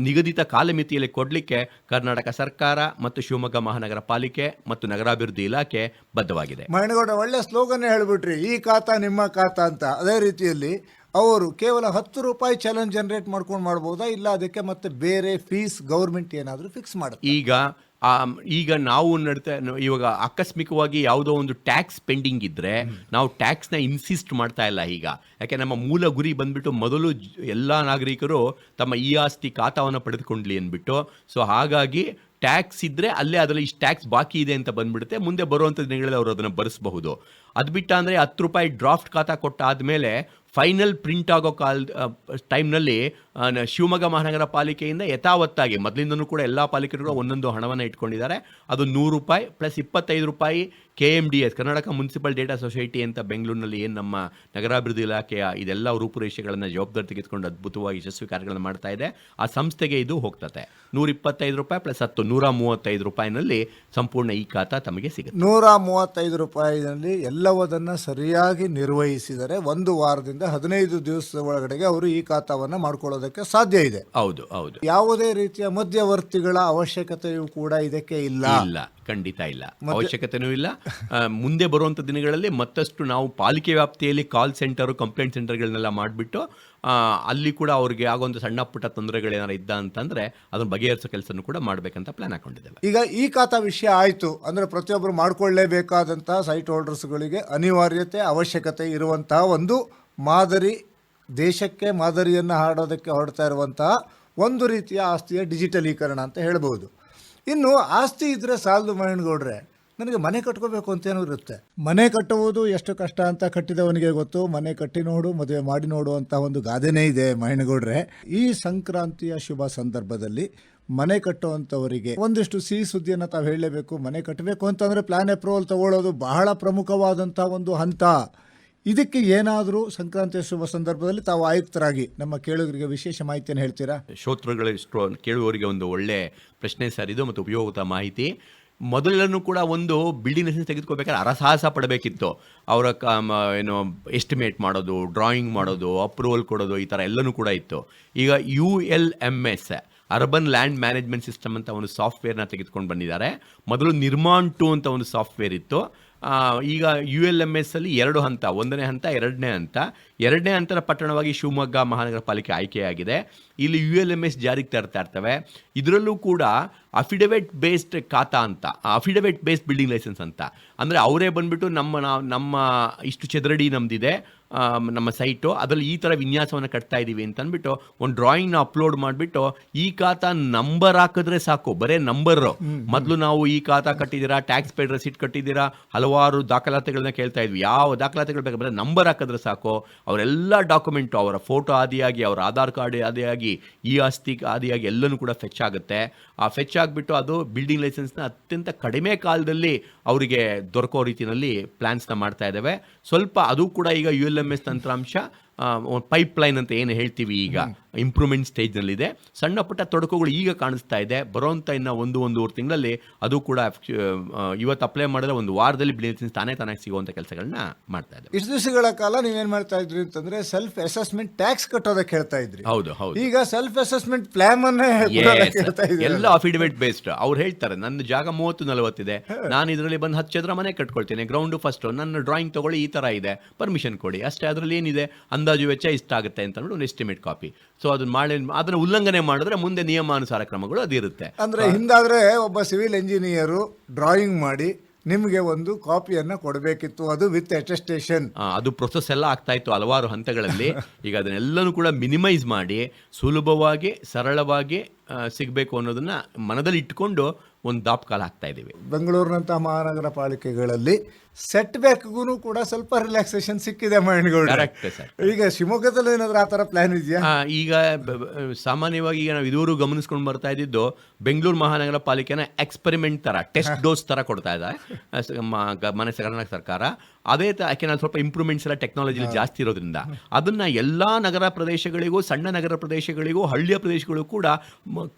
ನಿಗದಿತ ಕಾಲಮಿತಿಯಲ್ಲಿ ಕೊಡಲಿಕ್ಕೆ ಕರ್ನಾಟಕ ಸರ್ಕಾರ ಮತ್ತು ಶಿವಮೊಗ್ಗ ಮಹಾನಗರ ಪಾಲಿಕೆ ಮತ್ತು ನಗರಾಭಿವೃದ್ಧಿ ಇಲಾಖೆ ಬದ್ಧವಾಗಿದೆ. ಮಹೇನಗೌಡ ಒಳ್ಳೆ ಸ್ಲೋಗನ್ ಹೇಳ್ಬಿಟ್ರಿ, ಈ ಖಾತಾ ನಿಮ್ಮ ಖಾತಾ ಅಂತ. ಅದೇ ರೀತಿಯಲ್ಲಿ ಅವರು ಕೇವಲ 10 ರೂಪಾಯಿ ಚಾಲೆಂಜ್ ಜನರೇಟ್ ಮಾಡ್ಕೊಂಡು ಮಾಡ್ಬೋದಾ, ಇಲ್ಲ ಅದಕ್ಕೆ ಮತ್ತೆ ಬೇರೆ ಫೀಸ್ ಗೌರ್ಮೆಂಟ್ ಏನಾದರೂ ಫಿಕ್ಸ್ ಮಾಡುತ್ತೆ? ಈಗ ನಾವು ಇವಾಗ ಆಕಸ್ಮಿಕವಾಗಿ ಯಾವುದೋ ಒಂದು ಟ್ಯಾಕ್ಸ್ ಪೆಂಡಿಂಗ್ ಇದ್ದರೆ ನಾವು ಟ್ಯಾಕ್ಸ್ನ ಇನ್ಸಿಸ್ಟ್ ಮಾಡ್ತಾ ಇಲ್ಲ ಈಗ. ಯಾಕೆ ನಮ್ಮ ಮೂಲ ಗುರಿ ಬಂದ್ಬಿಟ್ಟು ಮೊದಲು ಎಲ್ಲ ನಾಗರಿಕರು ತಮ್ಮ ಈ ಆಸ್ತಿ ಖಾತಾವನ್ನು ಪಡೆದುಕೊಂಡ್ಲಿ ಅಂದ್ಬಿಟ್ಟು. ಸೊ ಹಾಗಾಗಿ ಟ್ಯಾಕ್ಸ್ ಇದ್ದರೆ ಅಲ್ಲೇ ಅದರಲ್ಲಿ ಇಷ್ಟು ಟ್ಯಾಕ್ಸ್ ಬಾಕಿ ಇದೆ ಅಂತ ಬಂದ್ಬಿಡುತ್ತೆ. ಮುಂದೆ ಬರುವಂಥ ದಿನಗಳಲ್ಲಿ ಅವರು ಅದನ್ನು ಭರಿಸಬಹುದು. ಅದು ಬಿಟ್ಟು ಅಂದರೆ 10 ರೂಪಾಯಿ ಡ್ರಾಫ್ಟ್ ಖಾತಾ ಕೊಟ್ಟಾದಮೇಲೆ ಫೈನಲ್ ಪ್ರಿಂಟ್ ಆಗೋ ಟೈಮ್ನಲ್ಲಿ ಶಿವಮೊಗ್ಗ ಮಹಾನಗರ ಪಾಲಿಕೆಯಿಂದ ಯಥಾವತ್ತಾಗಿ ಮೊದಲಿಂದನೂ ಕೂಡ ಎಲ್ಲ ಪಾಲಿಕೆಗಳು ಒಂದೊಂದು ಹಣವನ್ನು ಇಟ್ಕೊಂಡಿದ್ದಾರೆ. ಅದು 100 ರೂಪಾಯಿ ಪ್ಲಸ್ 25 ರೂಪಾಯಿ KMDS Karnataka municipal data society ಅಂತ ಬೆಂಗಳೂರಿನಲ್ಲಿ ಏನು ನಮ್ಮ ನಗರಾಭಿವೃದ್ಧಿ ಇಲಾಖೆಯ ಇದೆಲ್ಲ ರೂಪುರೇಷೆಗಳನ್ನು ಜವಾಬ್ದಾರಿ ತೆಗೆದುಕೊಂಡು ಅದ್ಭುತವಾಗಿ ಯಶಸ್ವಿ ಕಾರ್ಯಗಳನ್ನು ಮಾಡ್ತಾ ಇದೆ. ಆ ಸಂಸ್ಥೆಗೆ ಇದು ಹೋಗ್ತದೆ. 125 ರೂಪಾಯಿ ಪ್ಲಸ್ 10 135 ರೂಪಾಯಿನಲ್ಲಿ ಸಂಪೂರ್ಣ ಈ ಖಾತಾ ತಮಗೆ ಸಿಗುತ್ತೆ. 135 ರೂಪಾಯಿನಲ್ಲಿ ಎಲ್ಲವದನ್ನು ಸರಿಯಾಗಿ ನಿರ್ವಹಿಸಿದರೆ 1 ವಾರದಿಂದ 15 ದಿವಸದ ಒಳಗಡೆಗೆ ಅವರು ಈ ಖಾತಾವನ್ನು ಮಾಡ್ಕೊಳ್ಳೋದಕ್ಕೆ ಸಾಧ್ಯ ಇದೆ. ಹೌದು ಹೌದು. ಯಾವುದೇ ರೀತಿಯ ಮಧ್ಯವರ್ತಿಗಳ ಅವಶ್ಯಕತೆಯೂ ಕೂಡ ಇದಕ್ಕೆ ಇಲ್ಲ. ಖಂಡಿತ ಇಲ್ಲ, ಅವಶ್ಯಕತೆನೂ ಇಲ್ಲ. ಮುಂದೆ ಬರುವಂಥ ದಿನಗಳಲ್ಲಿ ಮತ್ತಷ್ಟು ನಾವು ಪಾಲಿಕೆ ವ್ಯಾಪ್ತಿಯಲ್ಲಿ ಕಾಲ್ ಸೆಂಟರು, ಕಂಪ್ಲೇಂಟ್ ಸೆಂಟರ್ಗಳನ್ನೆಲ್ಲ ಮಾಡಿಬಿಟ್ಟು ಅಲ್ಲಿ ಕೂಡ ಅವ್ರಿಗೆ ಆಗೋಂಥ ಸಣ್ಣ ಪುಟ್ಟ ತೊಂದರೆಗಳೇನಾರು ಇದ್ದ ಅಂತಂದರೆ ಅದನ್ನು ಬಗೆಹರಿಸೋ ಕೆಲಸನೂ ಕೂಡ ಮಾಡಬೇಕಂತ ಪ್ಲಾನ್ ಹಾಕೊಂಡಿದ್ದೇವೆ. ಈಗ ಈ ಖಾತಾ ವಿಷಯ ಆಯಿತು ಅಂದರೆ ಪ್ರತಿಯೊಬ್ಬರು ಮಾಡಿಕೊಳ್ಳಲೇಬೇಕಾದಂತಹ ಸೈಟ್ ಹೋಲ್ಡರ್ಸ್ಗಳಿಗೆ ಅನಿವಾರ್ಯತೆ ಅವಶ್ಯಕತೆ ಇರುವಂತಹ ಒಂದು ಮಾದರಿ, ದೇಶಕ್ಕೆ ಮಾದರಿಯನ್ನು ಹಾಡೋದಕ್ಕೆ ಹೊರಡ್ತಾ ಇರುವಂತಹ ಒಂದು ರೀತಿಯ ಆಸ್ತಿಯ ಡಿಜಿಟಲೀಕರಣ ಅಂತ ಹೇಳ್ಬೋದು. ಇನ್ನು ಆಸ್ತಿ ಇದ್ದರೆ ಸಾಲದು ಮಹೇನಗೌಡ್ರೆ, ನನಗೆ ಮನೆ ಕಟ್ಕೋಬೇಕು ಅಂತೇನೂ ಇರುತ್ತೆ. ಮನೆ ಕಟ್ಟುವುದು ಎಷ್ಟು ಕಷ್ಟ ಅಂತ ಕಟ್ಟಿದವನಿಗೆ ಗೊತ್ತು. ಮನೆ ಕಟ್ಟಿ ನೋಡು, ಮದುವೆ ಮಾಡಿ ನೋಡು ಅಂತ ಒಂದು ಗಾದೆನೇ ಇದೆ ಮಹೇನಗೌಡ್ರೆ. ಈ ಸಂಕ್ರಾಂತಿಯ ಶುಭ ಸಂದರ್ಭದಲ್ಲಿ ಮನೆ ಕಟ್ಟುವಂಥವರಿಗೆ ಒಂದಿಷ್ಟು ಸಿಹಿ ಸುದ್ದಿಯನ್ನು ತಾವು ಹೇಳಲೇಬೇಕು. ಮನೆ ಕಟ್ಟಬೇಕು ಅಂತಂದರೆ ಪ್ಲಾನ್ ಅಪ್ರೂವಲ್ ತಗೊಳ್ಳೋದು ಬಹಳ ಪ್ರಮುಖವಾದಂಥ ಒಂದು ಹಂತ. ಇದಕ್ಕೆ ಏನಾದರೂ ಸಂಕ್ರಾಂತಿಯ ಶುಭ ಸಂದರ್ಭದಲ್ಲಿ ತಾವು ಆಯುಕ್ತರಾಗಿ ನಮ್ಮ ಕೇಳುಗರಿಗೆ ವಿಶೇಷ ಮಾಹಿತಿಯನ್ನು ಹೇಳ್ತೀರಾ? ಶ್ರೋತೃಗಳು ಕೇಳುವವರಿಗೆ ಒಂದು ಒಳ್ಳೆ ಪ್ರಶ್ನೆ ಸರ್ ಇದು, ಮತ್ತು ಉಪಯೋಗಿತ ಮಾಹಿತಿ. ಮೊದಲೆಲ್ಲೂ ಕೂಡ ಒಂದು ಬಿಲ್ಡಿಂಗ್ ಲೈಸೆನ್ಸ್ ತೆಗೆದುಕೋಬೇಕಾದ್ರೆ ಅರಸಾಹಸ ಪಡಬೇಕಿತ್ತು. ಅವರ ಎಸ್ಟಿಮೇಟ್ ಮಾಡೋದು, ಡ್ರಾಯಿಂಗ್ ಮಾಡೋದು, ಅಪ್ರೂವಲ್ ಕೊಡೋದು, ಈ ಥರ ಎಲ್ಲನೂ ಕೂಡ ಇತ್ತು. ಈಗ ULMS urban land management system ಅಂತ ಒಂದು ಸಾಫ್ಟ್ವೇರ್ನ ತೆಗೆದುಕೊಂಡು ಬಂದಿದ್ದಾರೆ. ಮೊದಲು ನಿರ್ಮಾಣ್ 2 ಅಂತ ಒಂದು ಸಾಫ್ಟ್ವೇರ್ ಇತ್ತು. ಈಗ ULMS ಅಲ್ಲಿ 2 ಹಂತ, 1ನೇ ಹಂತ 2ನೇ ಹಂತ. 2ನೇ ಹಂತದ ಪಟ್ಟಣವಾಗಿ ಶಿವಮೊಗ್ಗ ಮಹಾನಗರ ಪಾಲಿಕೆ ಆಯ್ಕೆಯಾಗಿದೆ. ಇಲ್ಲಿ ULMS ಜಾರಿಗೆ ತರ್ತಾ ಇರ್ತವೆ. ಇದರಲ್ಲೂ ಕೂಡ ಅಫಿಡವಿಟ್ ಬೇಸ್ಡ್ ಖಾತಾ ಅಂತ, ಅಫಿಡವಿಟ್ ಬೇಸ್ಡ್ ಬಿಲ್ಡಿಂಗ್ ಲೈಸೆನ್ಸ್ ಅಂತ. ಅಂದರೆ ಅವರೇ ಬಂದುಬಿಟ್ಟು ನಮ್ಮ ಇಷ್ಟು ಚದರಡಿ ನಮ್ಮದಿದೆ ನಮ್ಮ ಸೈಟು, ಅದರಲ್ಲಿ ಈ ಥರ ವಿನ್ಯಾಸವನ್ನು ಕಟ್ತಾ ಇದ್ದೀವಿ ಅಂತ ಅಂದ್ಬಿಟ್ಟು ಒಂದು ಡ್ರಾಯಿಂಗ್ನ ಅಪ್ಲೋಡ್ ಮಾಡಿಬಿಟ್ಟು ಈ ಖಾತಾ ನಂಬರ್ ಹಾಕಿದ್ರೆ ಸಾಕು, ಬರೇ ನಂಬರು. ಮೊದಲು ನಾವು ಈ ಖಾತಾ ಕಟ್ಟಿದ್ದೀರಾ, ಟ್ಯಾಕ್ಸ್ ಪೇಡ್ ರಸೀಟ್ ಕಟ್ಟಿದ್ದೀರಾ, ಹಲವಾರು ದಾಖಲಾತಿಗಳನ್ನ ಕೇಳ್ತಾ ಇದ್ವಿ. ಯಾವ ದಾಖಲಾತಿಗಳು ಬೇಕು, ಬರೀ ನಂಬರ್ ಹಾಕಿದ್ರೆ ಸಾಕು. ಅವರೆಲ್ಲ ಡಾಕ್ಯುಮೆಂಟು, ಅವರ ಫೋಟೋ ಆದಿಯಾಗಿ, ಅವರ ಆಧಾರ್ ಕಾರ್ಡ್ ಆದಿಯಾಗಿ, ಈ ಆಸ್ತಿ ಆದಿಯಾಗಿ ಎಲ್ಲನೂ ಕೂಡ ಫೆಚ್ ಆಗುತ್ತೆ. ಆ ಫೆಚ್ ಆಗಿಬಿಟ್ಟು ಅದು ಬಿಲ್ಡಿಂಗ್ ಲೈಸೆನ್ಸ್ನ ಅತ್ಯಂತ ಕಡಿಮೆ ಕಾಲದಲ್ಲಿ ಅವರಿಗೆ ದೊರಕೋ ರೀತಿಯಲ್ಲಿ ಪ್ಲ್ಯಾನ್ಸ್ನ ಮಾಡ್ತಾ ಇದ್ದಾವೆ. ಸ್ವಲ್ಪ ಅದು ಕೂಡ ಈಗ ULMS ತಂತ್ರಾಂಶ ಪೈಪ್ಲೈನ್ ಅಂತ ಏನು ಹೇಳ್ತೀವಿ, ಈಗ ಇಂಪ್ರೂವ್ಮೆಂಟ್ ಸ್ಟೇಜ್ನಲ್ಲಿದೆ. ಸಣ್ಣ ಪುಟ್ಟ ತೊಡಕುಗಳು ಈಗ ಕಾಣಿಸ್ತಾ ಇದೆ. ಬರೋಂಥ ಇನ್ನು ಒಂದೂವರೆ ತಿಂಗಳಲ್ಲಿ ಅದು ಕೂಡ ಇವತ್ತು ಅಪ್ಲೈ ಮಾಡಿದ್ರೆ ಒಂದು ವಾರದಲ್ಲಿ ಬಿಲ್ಡಿಂಗ್ ತಾನಾಗಿ ಸಿಗುವಂಥ ಕೆಲಸಗಳನ್ನ ಮಾಡ್ತಾ ಇದೆ. ಇಷ್ಟು ದಿವಸಗಳ ಕಾಲ ನೀವೇನ್ ಮಾಡ್ತಾ ಇದ್ರಿ ಅಂತಂದ್ರೆ ಸೆಲ್ಫ್ ಅಸೆಸ್ಮೆಂಟ್ ಟ್ಯಾಕ್ಸ್ ಕಟ್ಟೋದಕ್ಕೆ ಹೇಳ್ತಾ ಇದ್ರಿ. ಹೌದು. ಈಗ ಸೆಲ್ಫ್ ಅಸೆಸ್ಮೆಂಟ್ ಪ್ಲಾನ್ ಅನ್ನೇ ಹೇಳ್ತಾ ಇದ್ರಿ. ಎಲ್ಲ ಅಫಿಡವಿಟ್ ಬೇಸ್ಡ್. ಅವ್ರು ಹೇಳ್ತಾರೆ ನನ್ನ ಜಾಗ 30-40 ಇದೆ, ನಾನು ಇದರಲ್ಲಿ ಬಂದು 10 ಚದರ ಮನೆ ಕಟ್ಕೊಳ್ತೇನೆ, ಗ್ರೌಂಡ್ ಫಸ್ಟ್ ನನ್ನ ಡ್ರಾಯಿಂಗ್ ತಗೊಳ್ಳಿ, ಈ ತರ ಇದೆ, ಪರ್ಮಿಷನ್ ಕೊಡಿ ಅಷ್ಟೇ. ಅದರಲ್ಲಿ ಏನಿದೆ, ಅಂದಾಜು ವೆಚ್ಚ ಇಷ್ಟ ಆಗುತ್ತೆ ಅಂತ ಒಂದು ಎಸ್ಟಿಮೇಟ್ ಕಾಪಿ. ಸೊ ಅದನ್ನ ಉಲ್ಲಂಘನೆ ಮಾಡಿದ್ರೆ ಮುಂದೆ ನಿಯಮಾನುಸಾರ ಕ್ರಮಗಳು ಅದಿರುತ್ತೆ. ಅಂದ್ರೆ ಹಿಂದಾದ್ರೆ ಒಬ್ಬ ಸಿವಿಲ್ ಇಂಜಿನಿಯರು ಡ್ರಾಯಿಂಗ್ ಮಾಡಿ ನಿಮಗೆ ಒಂದು ಕಾಪಿಯನ್ನ ಕೊಡಬೇಕಿತ್ತು, ಅದು ವಿತ್ ಅಟೆಸ್ಟೇಷನ್. ಅದು ಪ್ರೊಸೆಸ್ ಎಲ್ಲ ಆಗ್ತಾ ಇತ್ತು ಹಲವಾರು ಹಂತಗಳಲ್ಲಿ. ಈಗ ಅದನ್ನೆಲ್ಲನೂ ಕೂಡ ಮಿನಿಮೈಸ್ ಮಾಡಿ ಸುಲಭವಾಗಿ ಸರಳವಾಗಿ ಸಿಗಬೇಕು ಅನ್ನೋದನ್ನ ಮನದಲ್ಲಿ ಇಟ್ಕೊಂಡು ಒಂದು ದಾಪಕಾಲ ಹಾಕ್ತಾ ಇದ್ದೀವಿ. ಬೆಂಗಳೂರಿನಂತಹ ಮಹಾನಗರ ಪಾಲಿಕೆಗಳಲ್ಲಿ ಸೆಟ್ ಬ್ಯಾಕ್ಗೂ ಕೂಡ ಸ್ವಲ್ಪ ರಿಲ್ಯಾಕ್ಸೇಷನ್ ಸಿಕ್ಕಿದೆ ಮೈಂಡ್ಗಳು. ಈಗ ಶಿವಮೊಗ್ಗದಲ್ಲಿ ಏನಾದ್ರೂ ಆ ಥರ ಪ್ಲಾನ್ ಇದೆಯಾ? ಈಗ ಸಾಮಾನ್ಯವಾಗಿ ಈಗ ನಾವು ಇದುವರೆಗೂ ಗಮನಿಸ್ಕೊಂಡು ಬರ್ತಾ ಇದ್ದಿದ್ದು ಬೆಂಗಳೂರು ಮಹಾನಗರ ಪಾಲಿಕೆನ ಎಕ್ಸ್ಪೆರಿಮೆಂಟ್ ತರ, ಟೆಸ್ಟ್ ಡೋಸ್ ತರ ಕೊಡ್ತಾ ಇದೆ ಕರ್ನಾಟಕ ಸರ್ಕಾರ. ಅದೇ ಯಾಕೆ ನಾವು ಸ್ವಲ್ಪ ಇಂಪ್ರೂವ್ಮೆಂಟ್ಸ್ ಎಲ್ಲ ಟೆಕ್ನಾಲಜಿ ಜಾಸ್ತಿ ಇರೋದ್ರಿಂದ ಅದನ್ನ ಎಲ್ಲಾ ನಗರ ಪ್ರದೇಶಗಳಿಗೂ, ಸಣ್ಣ ನಗರ ಪ್ರದೇಶಗಳಿಗೂ, ಹಳ್ಳಿಯ ಪ್ರದೇಶಗಳಿಗೂ ಕೂಡ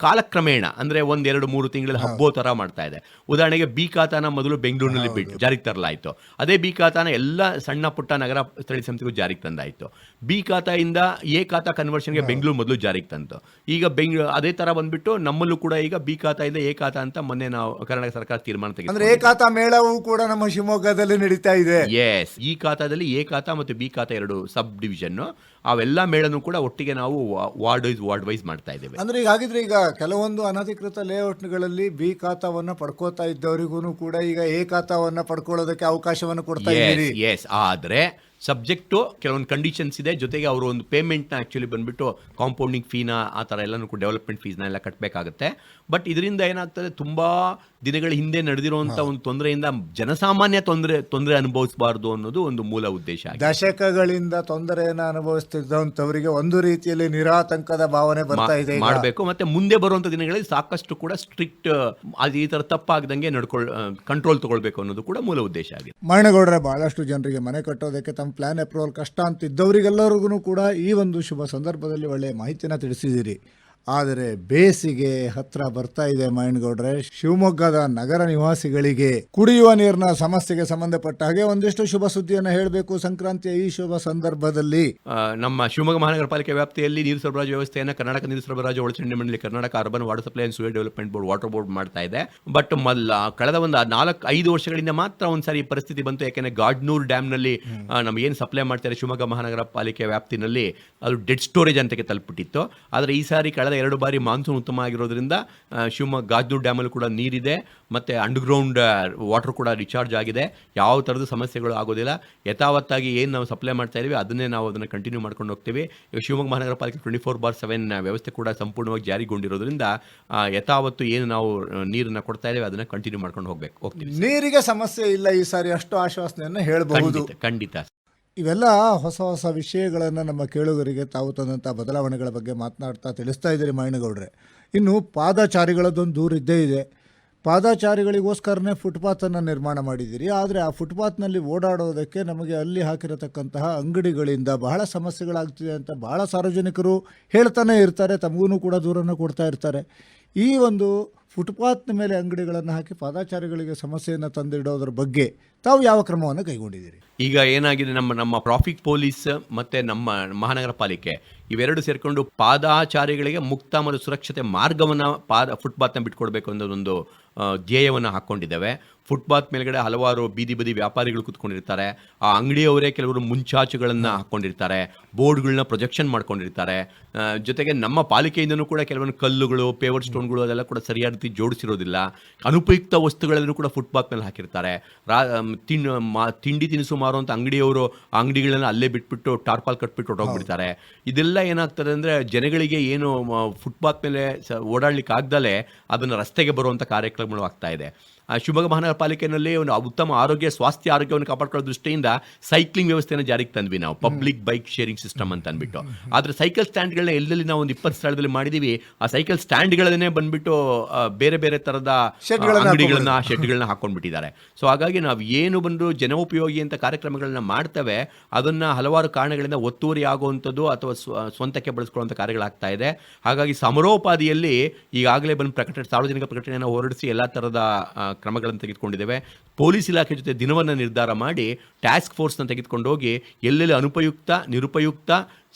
ಕಾಲಕ್ರಮೇಣ ಅಂದ್ರೆ 1-2-3 ತಿಂಗಳಲ್ಲಿ ಹಬ್ಬೋ ತರ ಮಾಡ್ತಾ ಇದೆ. ಉದಾಹರಣೆಗೆ ಬಿ ಖಾತಾನ ಮೊದಲು ಬೆಂಗಳೂರಿನಲ್ಲಿ ಬಿಟ್ಟು ಜಾರಿಗೆ ತರಲಾಯಿತು. ಅದೇ ಬಿ ಖಾತಾನ ಎಲ್ಲ ಸಣ್ಣ ಪುಟ್ಟ ನಗರ ಸ್ಥಳೀಯ ಸಂಸ್ಥೆಗೂ ಜಾರಿಗೆ ತಂದಾಯಿತು. ಬಿ ಖಾತಾಯಿಂದ ಎ ಖಾತಾ ಕನ್ವರ್ಷನ್ಗೆ ಬೆಂಗಳೂರು ಮೊದಲು ಜಾರಿಗೆ ತಂತು. ಈಗ ಅದೇ ತರ ಬಂದ್ಬಿಟ್ಟು ನಮ್ಮಲ್ಲೂ ಕೂಡ ಈಗ ಬಿ ಖಾತಾಯಿಂದ ಎ ಖಾತಾ ಅಂತ ಮೊನ್ನೆ ನಾವು ಕರ್ನಾಟಕ ಸರ್ಕಾರ ತೀರ್ಮಾನ ತೆಗೆದು, ಅಂದ್ರೆ ಎ ಖಾತಾ ಮೇಳವೂ ಕೂಡ ನಮ್ಮ ಶಿವಮೊಗ್ಗದಲ್ಲಿ ನಡೀತಾ ಇದೆ. ಎಸ್, ಈ ಖಾತಾದಲ್ಲಿ ಎ ಖಾತಾ ಮತ್ತು ಬಿ ಖಾತಾ 2 ಸಬ್ ಡಿವಿಷನ್, ಅವೆಲ್ಲ ಮೇಳನು ಕೂಡ ಒಟ್ಟಿಗೆ ನಾವು ವಾರ್ಡ್ ವೈಸ್ ಮಾಡ್ತಾ ಇದ್ದೇವೆ. ಅಂದ್ರೆ ಈಗ ಹಾಗಿದ್ರೆ ಈಗ ಕೆಲವೊಂದು ಅನಧಿಕೃತ ಲೇಔಟ್ಗಳಲ್ಲಿ ಬಿ ಖಾತಾವನ್ನ ಪಡ್ಕೋತಾ ಇದ್ದವರಿಗೂ ಕೂಡ ಈಗ ಎ ಖಾತಾವನ್ನ ಪಡ್ಕೊಳ್ಳೋದಕ್ಕೆ ಅವಕಾಶವನ್ನು ಕೊಡ್ತಾ ಇದ್ದೀರಿ. ಎಸ್, ಆದ್ರೆ ಸಬ್ಜೆಕ್ಟು ಕೆಲವೊಂದು ಕಂಡೀಷನ್ಸ್ ಇದೆ. ಜೊತೆಗೆ ಅವರು ಒಂದು ಪೇಮೆಂಟ್ನ ಆ್ಯಕ್ಚುಲಿ ಬಂದುಬಿಟ್ಟು ಕಾಂಪೌಂಡಿಂಗ್ ಫೀನ ಆ ಥರ ಎಲ್ಲನೂ ಕೂಡ ಡೆವಲಪ್ಮೆಂಟ್ ಫೀಸ್ನ ಎಲ್ಲ ಕಟ್ಟಬೇಕಾಗುತ್ತೆ. ಬಟ್ ಇದರಿಂದ ಏನಾಗ್ತದೆ, ತುಂಬ ದಿನಗಳ ಹಿಂದೆ ನಡೆದಿರುವಂಥ ಒಂದು ತೊಂದರೆಯಿಂದ ಜನಸಾಮಾನ್ಯ ತೊಂದರೆ ಅನುಭವಿಸಬಾರ್ದು ಅನ್ನೋದು ಒಂದು ಮೂಲ ಉದ್ದೇಶ. ದಶಕಗಳಿಂದ ತೊಂದರೆಯನ್ನು ಅನುಭವಿಸ್ತಿದ್ದಂಥವರಿಗೆ ಒಂದು ರೀತಿಯಲ್ಲಿ ನಿರಾತಂಕದ ಭಾವನೆ ಬರ್ತಾ ಇದೆ ಮಾಡಬೇಕು. ಮತ್ತೆ ಮುಂದೆ ಬರುವಂಥ ದಿನಗಳಲ್ಲಿ ಸಾಕಷ್ಟು ಕೂಡ ಸ್ಟ್ರಿಕ್ಟ್ ಈ ಥರ ತಪ್ಪಾಗದಂಗೆ ಕಂಟ್ರೋಲ್ ತಗೊಳ್ಬೇಕು ಅನ್ನೋದು ಕೂಡ ಮೂಲ ಉದ್ದೇಶ ಆಗಿದೆ. ಮರಣಗೌಡರೆ, ಬಹಳಷ್ಟು ಜನರಿಗೆ ಮನೆ ಕಟ್ಟೋದಕ್ಕೆ ತಮ್ಮ ಪ್ಲಾನ್ ಅಪ್ರೂವಲ್ ಕಷ್ಟ ಅಂತಿದ್ದವರಿಗೆಲ್ಲರಿಗೂ ಕೂಡ ಈ ಒಂದು ಶುಭ ಸಂದರ್ಭದಲ್ಲಿ ಒಳ್ಳೆಯ ಮಾಹಿತಿನ ತಿಳಿಸಿದ್ದೀರಿ. ಆದರೆ ಬೇಸಿಗೆ ಹತ್ರ ಬರ್ತಾ ಇದೆ ಮೈಂಡ್ಗೌಡ್ರೆ. ಶಿವಮೊಗ್ಗದ ನಗರ ನಿವಾಸಿಗಳಿಗೆ ಕುಡಿಯುವ ನೀರಿನ ಸಮಸ್ಯೆಗೆ ಸಂಬಂಧಪಟ್ಟ ಹಾಗೆ ಒಂದಿಷ್ಟು ಶುಭ ಸುದ್ದಿಯನ್ನು ಹೇಳಬೇಕು ಸಂಕ್ರಾಂತಿಯ ಈ ಶುಭ ಸಂದರ್ಭದಲ್ಲಿ. ನಮ್ಮ ಶಿವಮೊಗ್ಗ ಮಹಾನಗರ ಪಾಲಿಕೆ ವ್ಯಾಪ್ತಿಯಲ್ಲಿ ನೀರು ಸರಬರಾಜು ವ್ಯವಸ್ಥೆಯನ್ನು ಕರ್ನಾಟಕ ನೀರು ಸರಬರಾಜು ಒಳಚರಂಡಿ ಮಂಡಳಿ, Karnataka urban water supply and sewage development board, water board ಮಾಡ್ತಾ ಇದೆ. ಬಟ್ ಕಳೆದ ಒಂದು 4-5 ವರ್ಷಗಳಿಂದ ಮಾತ್ರ ಒಂದ್ಸಾರಿ ಪರಿಸ್ಥಿತಿ ಬಂತು. ಯಾಕೆಂದ್ರೆ ಗಾಡ್ನೂರ್ ಡ್ಯಾಮ್ನಲ್ಲಿ ನಮಗೇನು ಸಪ್ಲೈ ಮಾಡ್ತಾರೆ ಶಿವಮೊಗ್ಗ ಮಹಾನಗರ ಪಾಲಿಕೆ ವ್ಯಾಪ್ತಿನಲ್ಲಿ ಅದು ಡೆಡ್ ಸ್ಟೋರೇಜ್ ಅಂತಕ್ಕೆ ತಲುಪಿಟ್ಟಿತ್ತು. ಆದರೆ ಈ ಸಾರಿ ಕಳೆದ 2 ಬಾರಿ ಮಾನ್ಸೂನ್ ಉತ್ತಮ ಆಗಿರೋದ್ರಿಂದ ಶಿವಮೊಗ್ಗ ಗಾಜನೂರು ಡ್ಯಾಮಲ್ಲಿ ಕೂಡ ನೀರಿದೆ, ಮತ್ತು ಅಂಡರ್ಗ್ರೌಂಡ್ ವಾಟರ್ ಕೂಡ ರಿಚಾರ್ಜ್ ಆಗಿದೆ. ಯಾವ ಥರದ ಸಮಸ್ಯೆಗಳು ಆಗೋದಿಲ್ಲ. ಯಥಾವತ್ತಾಗಿ ಏನು ನಾವು ಸಪ್ಲೈ ಮಾಡ್ತಾ ಇದ್ದೀವಿ ಅದನ್ನೇ ನಾವು ಅದನ್ನು ಕಂಟಿನ್ಯೂ ಮಾಡ್ಕೊಂಡು ಹೋಗ್ತೀವಿ. ಈಗ ಶಿವಮೊಗ್ಗ ಮಹಾನಗರ ಪಾಲಿಕೆ 24/7 ವ್ಯವಸ್ಥೆ ಕೂಡ ಸಂಪೂರ್ಣವಾಗಿ ಜಾರಿಗೊಂಡಿರೋದ್ರಿಂದ ಯಥಾವತ್ತು ಏನು ನಾವು ನೀರನ್ನು ಕೊಡ್ತಾ ಇದ್ದೀವಿ ಅದನ್ನು ಕಂಟಿನ್ಯೂ ಮಾಡ್ಕೊಂಡು ಹೋಗ್ತೀವಿ. ನೀರಿಗೆ ಸಮಸ್ಯೆ ಇಲ್ಲ ಈ ಸಾರಿ, ಅಷ್ಟು ಆಶ್ವಾಸನೆಯನ್ನು ಹೇಳಬಹುದು. ಖಂಡಿತ. ಇವೆಲ್ಲ ಹೊಸ ಹೊಸ ವಿಷಯಗಳನ್ನು ನಮ್ಮ ಕೇಳುಗರಿಗೆ ತಾವು ತಂದಂಥ ಬದಲಾವಣೆಗಳ ಬಗ್ಗೆ ಮಾತನಾಡ್ತಾ ತಿಳಿಸ್ತಾ ಇದ್ದೀರಿ ಮೈನಗೌಡ್ರೆ. ಇನ್ನು ಪಾದಚಾರಿಗಳದ್ದೊಂದು ದೂರ ಇದ್ದೇ ಇದೆ. ಪಾದಚಾರಿಗಳಿಗೋಸ್ಕರನೇ ಫುಟ್ಪಾತನ್ನು ನಿರ್ಮಾಣ ಮಾಡಿದ್ದೀರಿ. ಆದರೆ ಆ ಫುಟ್ಪಾತ್ನಲ್ಲಿ ಓಡಾಡೋದಕ್ಕೆ ನಮಗೆ ಅಲ್ಲಿ ಹಾಕಿರತಕ್ಕಂತಹ ಅಂಗಡಿಗಳಿಂದ ಬಹಳ ಸಮಸ್ಯೆಗಳಾಗ್ತಿದೆ ಅಂತ ಬಹಳ ಸಾರ್ವಜನಿಕರು ಹೇಳ್ತಾನೆ ಇರ್ತಾರೆ, ತಮಗೂ ಕೂಡ ದೂರನ್ನು ಕೊಡ್ತಾ ಇರ್ತಾರೆ. ಈ ಒಂದು ಫುಟ್ಪಾತ್ನ ಮೇಲೆ ಅಂಗಡಿಗಳನ್ನು ಹಾಕಿ ಪಾದಚಾರಿಗಳಿಗೆ ಸಮಸ್ಯೆಯನ್ನು ತಂದಿಡೋದ್ರ ಬಗ್ಗೆ ತಾವು ಯಾವ ಕ್ರಮವನ್ನು ಕೈಗೊಂಡಿದ್ದೀರಿ? ಈಗ ಏನಾಗಿದೆ, ನಮ್ಮ ಟ್ರಾಫಿಕ್ ಪೊಲೀಸ್ ಮತ್ತು ನಮ್ಮ ಮಹಾನಗರ ಪಾಲಿಕೆ ಇವೆರಡು ಸೇರಿಕೊಂಡು ಪಾದಚಾರಿಗಳಿಗೆ ಮುಕ್ತ ಮತ್ತು ಸುರಕ್ಷತೆ ಮಾರ್ಗವನ್ನು ಫುಟ್ಪಾತ್ನ ಬಿಟ್ಕೊಡ್ಬೇಕು ಅನ್ನೋದೊಂದು ಧ್ಯೇಯವನ್ನು ಹಾಕ್ಕೊಂಡಿದ್ದೇವೆ. ಫುಟ್ಪಾತ್ ಮೇಲ್ಗಡೆ ಹಲವಾರು ಬೀದಿ ಬದಿ ವ್ಯಾಪಾರಿಗಳು ಕೂತ್ಕೊಂಡಿರ್ತಾರೆ. ಆ ಅಂಗಡಿಯವರೇ ಕೆಲವರು ಮುಂಚಾಚುಗಳನ್ನು ಹಾಕ್ಕೊಂಡಿರ್ತಾರೆ, ಬೋರ್ಡ್ಗಳನ್ನ ಪ್ರೊಜೆಕ್ಷನ್ ಮಾಡ್ಕೊಂಡಿರ್ತಾರೆ. ಜೊತೆಗೆ ನಮ್ಮ ಪಾಲಿಕೆಯಿಂದನೂ ಕೂಡ ಕೆಲವೊಂದು ಕಲ್ಲುಗಳು, ಪೇವರ್ ಸ್ಟೋನ್ಗಳು ಅದೆಲ್ಲ ಕೂಡ ಸರಿಯಾದ ರೀತಿ ಜೋಡಿಸಿರೋದಿಲ್ಲ. ಅನುಪಯುಕ್ತ ವಸ್ತುಗಳನ್ನು ಕೂಡ ಫುಟ್ಪಾತ್ ಮೇಲೆ ಹಾಕಿರ್ತಾರೆ. ತಿಂಡಿ ತಿನಿಸು ಮಾರುವಂಥ ಅಂಗಡಿಯವರು ಆ ಅಂಗಡಿಗಳನ್ನ ಅಲ್ಲೇ ಬಿಟ್ಬಿಟ್ಟು ಟಾರ್ಪಾಲ್ ಕಟ್ಬಿಟ್ಟು ಹೊರಟೋಗ್ಬಿಡ್ತಾರೆ. ಇದೆಲ್ಲ ಏನಾಗ್ತದೆ ಅಂದರೆ ಜನಗಳಿಗೆ ಏನು ಫುಟ್ಪಾತ್ ಮೇಲೆ ಓಡಾಡ್ಲಿಕ್ಕೆ ಆಗ್ದಲೇ ಅದನ್ನು ರಸ್ತೆಗೆ ಬರುವಂಥ ಕಾರ್ಯಕ್ರಮಗಳು ಆಗ್ತಾ ಇದೆ. ಶಿವಮೊಗ್ಗ ಮಹಾನಗರ ಪಾಲಿಕೆಯಲ್ಲಿ ಒಂದು ಉತ್ತಮ ಸ್ವಾಸ್ಥ್ಯ ಆರೋಗ್ಯವನ್ನು ಕಾಪಾಡ್ಕೊಳ್ಳೋ ದೃಷ್ಟಿಯಿಂದ ಸೈಕ್ಲಿಂಗ್ ವ್ಯವಸ್ಥೆಯನ್ನು ಜಾರಿಗೆ ತಂದ್ವಿ ನಾವು, ಪಬ್ಲಿಕ್ ಬೈಕ್ ಶೇರಿಂಗ್ ಸಿಸ್ಟಮ್ ಅಂತ ಅಂದ್ಬಿಟ್ಟು. ಆದರೆ ಸೈಕಲ್ ಸ್ಟ್ಯಾಂಡ್ಗಳನ್ನ ಎಲ್ಲೆಲ್ಲಿ ನಾವು ಒಂದು 20 ಸ್ಥಳದಲ್ಲಿ ಮಾಡಿದೀವಿ, ಆ ಸೈಕಲ್ ಸ್ಟ್ಯಾಂಡ್ಗಳನ್ನೇ ಬಂದ್ಬಿಟ್ಟು ಬೇರೆ ಬೇರೆ ಥರದ ಅಂಗಡಿಗಳನ್ನ ಶೆಡ್ಗಳನ್ನ ಹಾಕೊಂಡ್ಬಿಟ್ಟಿದ್ದಾರೆ. ಸೊ ಹಾಗಾಗಿ ನಾವು ಏನು ಬಂದು ಜನೋಪಯೋಗಿ ಅಂತ ಕಾರ್ಯಕ್ರಮಗಳನ್ನ ಮಾಡ್ತೇವೆ, ಅದನ್ನ ಹಲವಾರು ಕಾರಣಗಳಿಂದ ಒತ್ತುವರಿ ಆಗುವಂಥದ್ದು ಅಥವಾ ಸ್ವಂತಕ್ಕೆ ಬಳಸ್ಕೊಳ್ಳುವಂಥ ಕಾರ್ಯಗಳಾಗ್ತಾ ಇದೆ. ಹಾಗಾಗಿ ಸಮರೋಪಾದಿಯಲ್ಲಿ ಈಗಾಗಲೇ ಬಂದು ಸಾರ್ವಜನಿಕ ಪ್ರಕಟಣೆಯನ್ನು ಹೊರಡಿಸಿ ಎಲ್ಲ ಥರದ ಕ್ರಮಗಳನ್ನು ತೆಗೆದುಕೊಂಡಿದ್ದೇವೆ. ಪೊಲೀಸ್ ಇಲಾಖೆ ಜೊತೆ ದಿನವನ್ನು ನಿರ್ಧಾರ ಮಾಡಿ ಟಾಸ್ಕ್ ಫೋರ್ಸ್ನ ತೆಗೆದುಕೊಂಡು ಹೋಗಿ ಎಲ್ಲೆಲ್ಲಿ ಅನುಪಯುಕ್ತ ನಿರುಪಯುಕ್ತ